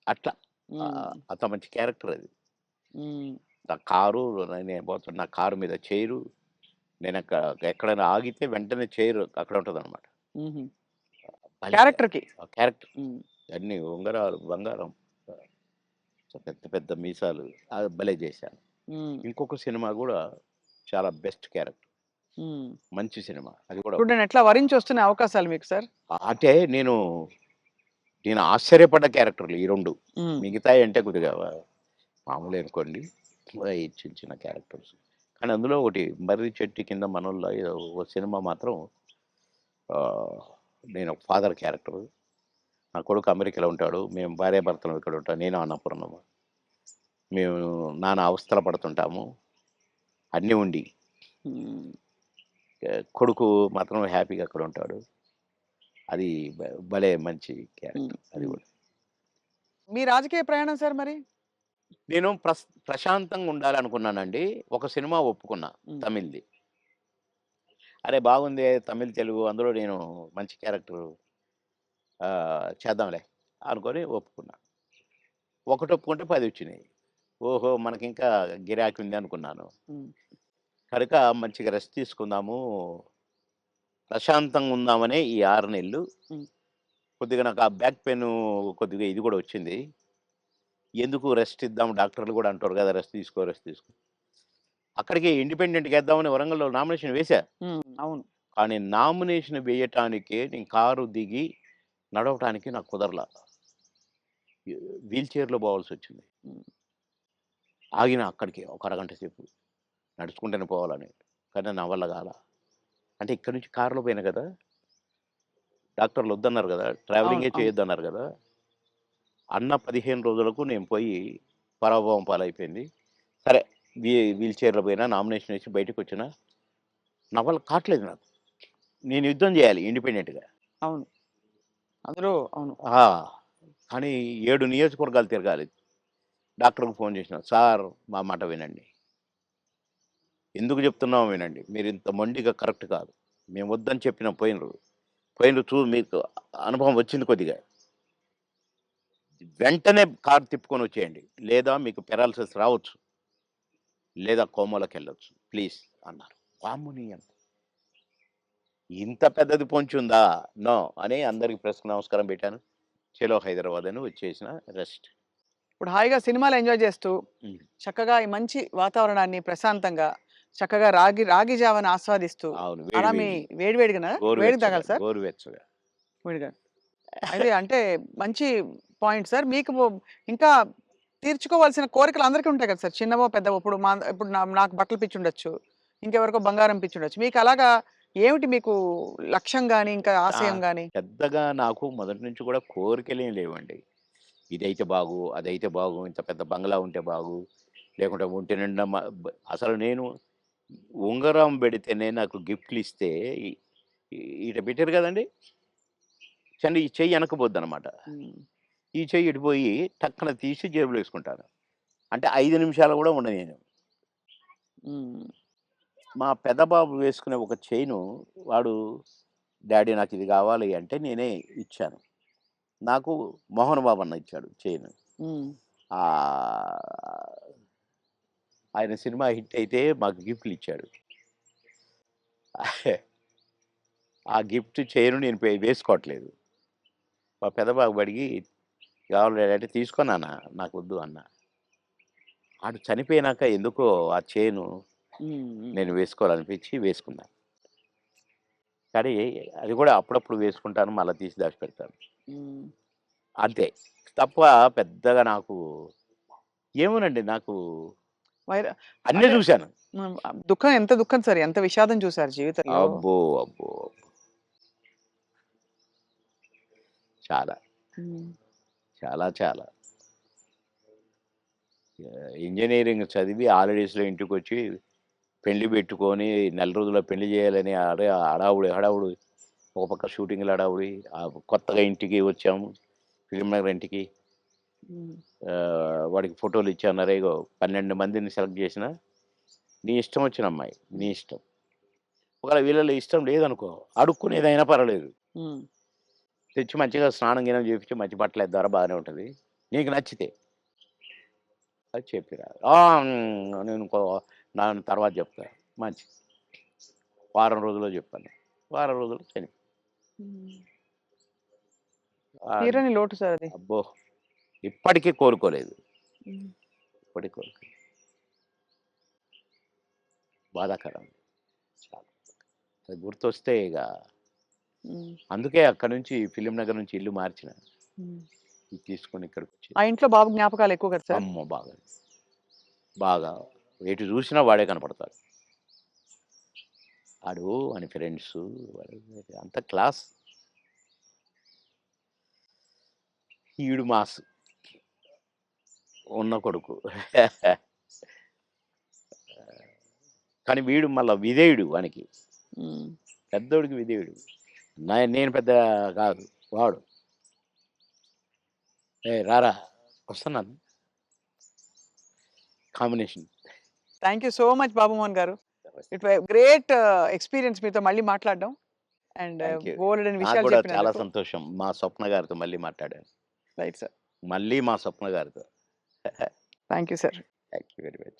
అట్లా. హ్మ్. అంత మంచి క్యారెక్టర్ అది. హ్మ్. నా కారు నేను పోతున్నా నా కారు మీద చైరు. నేను ఎక్కడైనా ఆగితే వెంటనే చైర్ అక్కడ ఉంటదనమాట. హుహు. భలే క్యారెక్టర్‌కి. ఆ క్యారెక్టర్. హ్మ్. అన్నీ ఉంగరాలు, బంగారం. పెద్ద పెద్ద మీసాలు. అది భలే చేశాను. హ్మ్. ఇంకొక సినిమా గూడా చాలా బెస్ట్ క్యారెక్టర్. హ్మ్. మంచి సినిమా. అది కూడా ఇప్పుడు నేను ఎట్లా వరించొస్తున్న అవకాశాలు మీకు సార్? అంటే నేను ఆశ్చర్యపడ్డ క్యారెక్టర్‌లు ఈ 2. హ్మ్. మిగతాయి అంటే కొద్దిగా మామూలే అనుకోండి. ఈ చిన్న చిన్న క్యారెక్టర్స్. కానీ అందులో ఒకటి 'మర్రి చెట్టు కింద మనోళ్ళ' ఏదో ఒక సినిమా మాత్రం ఆహ్, నేను ఒక ఫాదర్ క్యారెక్టరు. నా కొడుకు అమెరికాలో ఉంటాడు. మేము భార్యాభర్తలం ఇక్కడ ఉంటాం. నేను అన్నపూర్ణమ్మ. మేము నానా అవస్థలు పడుతుంటాము. అన్నీ ఉండి. హ్మ్. కొడుకు మాత్రం హ్యాపీగా అక్కడ ఉంటాడు. అది భలే మంచి హ్మ్. క్యారెక్టర్ అది హ్మ్. కూడా. మీ రాజకీయ ప్రయాణం సార్ మరి? నేను ప్రశాంతంగా ఉండాలనుకున్నానండి. ఒక సినిమా ఒప్పుకున్నా హ్మ్. తమిళ్‌ది. అరే! బాగుందే తమిళ్, తెలుగు అందులో నేను మంచి క్యారెక్టరు చేద్దాంలే అనుకోని ఒప్పుకున్నా. ఒకటి ఒప్పుకుంటే 10 వచ్చినాయి. ఓహో! మనకింకా గిరాకీ ఉంది అనుకున్నాను. హ్మ్. కనుక మంచిగా రెస్ట్ తీసుకుందాము, ప్రశాంతంగా ఉందామనే ఈ 6 నెలలు. హ్మ్. కొద్దిగా నాకు ఆ బ్యాక్ పెయిను కొద్దిగా ఇది కూడా వచ్చింది. ఎందుకు రెస్ట్ ఇద్దాం డాక్టర్లు కూడా అంటారు కదా! రెస్ట్ తీసుకో, రెస్ట్ తీసుకో. అక్కడికి ఇండిపెండెంట్‌గా వేద్దామని వరంగల్‌లో నామినేషన్ వేశా. అవును. కానీ నామినేషన్ వేయటానికే నేను కారు దిగి నడవటానికి నాకు కుదరలా. వీల్ చైర్‌లో పోవాల్సొచ్చింది. హ్మ్. ఆగిన అక్కడికి ఒక అరగంట సేపు. నడుచుకుంటూనే పోవాలని. కానీ నా వల్ల కాలా. అంటే ఇక్కడి నుంచి కారులో పోయాను కదా! డాక్టర్లు వద్దన్నారు కదా! అవును. ట్రావెలింగే అవును. చేయొద్దన్నారు కదా! అన్న 15 రోజులకు నేను పోయి పరాభవం పాలైపోయింది. సరే వీల్ చైర్‌లో పోయినా, నామినేషన్ వేసి బయటకొచ్చినా, నా వల్ల కాట్లేదు నాకు. నేను యుద్ధం చేయాలి ఇండిపెండెంట్‌గా. అవును. అందులో అవును. ఆ! కానీ 7 నియోజకవర్గాలు తిరగాలి. డాక్టర్‌కి ఫోన్ చేసినా, "సార్ మా మాట వినండి. ఎందుకు చెప్తున్నామో వినండి. మీరింత మొండిగా కరెక్ట్ కాదు. మేము వద్దని చెప్పినా పోయినరు. మీకు అనుభవం వచ్చింది కొద్దిగా. వెంటనే కారు తిప్పుకొనొచ్చేయండి. లేదా మీకు పెరాలిసిస్ రావచ్చు. లేదా కోమాలోకెళ్ళొచ్చు. ప్లీజ్" అన్నారు. వామ్మో! ఇంత పెద్దది పొంచుందా? నో అని అందరికి ప్రెస్‌కి నమస్కారం పెట్టాను. చలో హైదరాబాద్ అని వచ్చేసిన రెస్ట్. ఇప్పుడు హాయిగా సినిమాలు ఎంజాయ్ చేస్తూ, హ్మ్. చక్కగా ఈ మంచి వాతావరణాన్ని ప్రశాంతంగా, చక్కగా రాగి రాగి జావని ఆస్వాదిస్తూ, అవును. అలా వేడి మీ వేడి. వేడి వేడిగానా? వేడిగా గోరువెచ్చగా, తాగాలి సార్? గోరువెచ్చగా. వేడిగా. అయితే అంటే మంచి పాయింట్ సార్. మీకు ఇంకా తీర్చుకోవాల్సిన కోరికలు అందరికీ ఉంటాయి కదా సార్! చిన్నవో, పెద్దవో. ఇప్పుడు నాకు బట్టల పిచ్చుండొచ్చు. ఇంకెవరికో బంగారం పిచ్చుండొచ్చు. మీకు అలాగా ఏమిటి మీకు లక్ష్యం గాని, ఇంకా ఆ! ఆశయం గాని? పెద్దగా నాకు మొదటి నుంచి కూడా కోరికలేం లేవండి. ఇదైతే బాగు, అదైతే బాగు, ఇంత పెద్ద బంగ్లా ఉంటే బాగు, లేకుంటే ఒంటి నిండా అసలు నేను ఉంగరం పెడితేనే నాకు గిఫ్ట్‌లిస్తే ఇ ఇట పెట్టారు కదండీ! ఈ చెయ్యి వెనక్కిపోద్దనమాట. హ్మ్. ఈ చెయ్యి ఇటు పోయి టక్కన తీసి జేబులో యేసుకుంటాను. అంటే 5 నిమిషాలు గూడా ఉండనియను. హ్మ్. మా పెద్ద బాబు వేసుకునే ఒక చైను వాడు డ్యాడీ నాకిది గావాలి అంటే నేనే ఇచ్చాను. నాకు మోహన్ బాబు అన్న ఇచ్చాడు చైను. హ్మ్. ఆహ్, ఆయన సినిమా హిట్ అయితే మాకు గిఫ్ట్‌లిచ్చాడు. ఆ గిఫ్ట్ చైను నేను వేసుకోవట్లేదు. మా పెద్ద బాబు అడిగి "కావాలి డాడీ" అంటే "తీసుకో నాన్న నాకొద్దు" అన్నా. ఆడు చనిపోయినాక ఎందుకో ఆ చైను హ్మ్. హ్మ్. నేను వేసుకోవాలనిపించి వేసుకున్నా. కానీ అది కూడా అప్పుడప్పుడు వేసుకుంటాను. మళ్ళా తీసి దాచిపెడతాను. హ్మ్. అంతే. తప్ప పెద్దగా నాకు ఏమోనండి నాకు వైర అన్నీ అంటే చూశాను. దుఃఖం ఎంత దుఃఖం సార్. ఎంత విషాదం చూసారు జీవితంలో. అబ్బో! అబ్బో! చాలా. హ్మ్. చాలా చాలా. ఇంజినీరింగ్ చదివి హాలిడేస్‌లో ఇంటికొచ్చి పెళ్లి పెట్టుకొని నెల రోజుల్లో పెళ్లి చేయాలని హడావుడి, హడావుడి. ఒక పక్క షూటింగ్‌ల హడావుడి. కొత్తగా ఇంటికి వచ్చాము. ఫిల్మ్ నగర్ ఇంటికి. హ్మ్. వాడికి ఫోటోలు ఇచ్చన్నారు. ఇగో 12 మందిని సెలెక్ట్ చేసినా, నీ ఇష్టం వచ్చిన అమ్మాయి. నీ ఇష్టం. ఒకవేళ వీళ్ళలో ఇష్టం లేదనుకో, అడుక్కునేదైనా పర్వాలేదు. హ్మ్. తెచ్చి మంచిగా స్నానం గినం చేపించి మంచి బట్టలేద్దారా బానే ఉంటది. నీకు నచ్చితే అది చెప్పిరా. నేను తర్వాత చెప్తా. మంచిది. వారం రోజుల్లో చెప్పాను. వారం రోజుల్లో హ్మ్. ఆహ్, తీరని లోటు సార్ అది. అబ్బో! ఇప్పటికి కోలుకోలేదు. హ్మ్. ఇప్పటికి కోలుకోలేదు. బాధాకరం. చాలా. అది గుర్తొస్తే ఇగ హ్మ్. అందుకే అక్కడి నుంచి ఫిల్మ్ నగర్ నుంచి ఇల్లు మార్చిన. హ్మ్. ఇది తీసుకొని ఇక్కడికొచ్చి ఆ ఇంట్లో బాబు జ్ఞాపకాలు ఎక్కువ కదా సార్? అమ్మో! బాగా. బాగా. ఎటు చూసినా వాడే కనపడతాడు. ఆడు వాని ఫ్రెండ్సు వాడు అంతా క్లాస్. ఈడు మాస్. ఉన్న కొడుకు. కానీ వీడు మళ్ళా విధేయుడు వానికి. హ్మ్. పెద్దోడికి విధేయుడు. నేను పెద్ద కాదు. వాడు. "ఏయ్! రారా వస్తున్నాను." Combination. Thank you so much Babu Mohan గారు. ఇట్ వే గ్రేట్ ఎక్స్‌పీరియన్స్ మీతో మళ్ళీ మాట్లాడడం. And thank you. బోలెడన్ని నాకు విషయాలు గూడా చాలా చెప్పినందుకు. సంతోషం. మా స్వప్న గారితో మళ్ళీ మాట్లాడాను. Right sir. మళ్ళీ మా స్వప్న గారితో. Thank you sir. Thank you very much.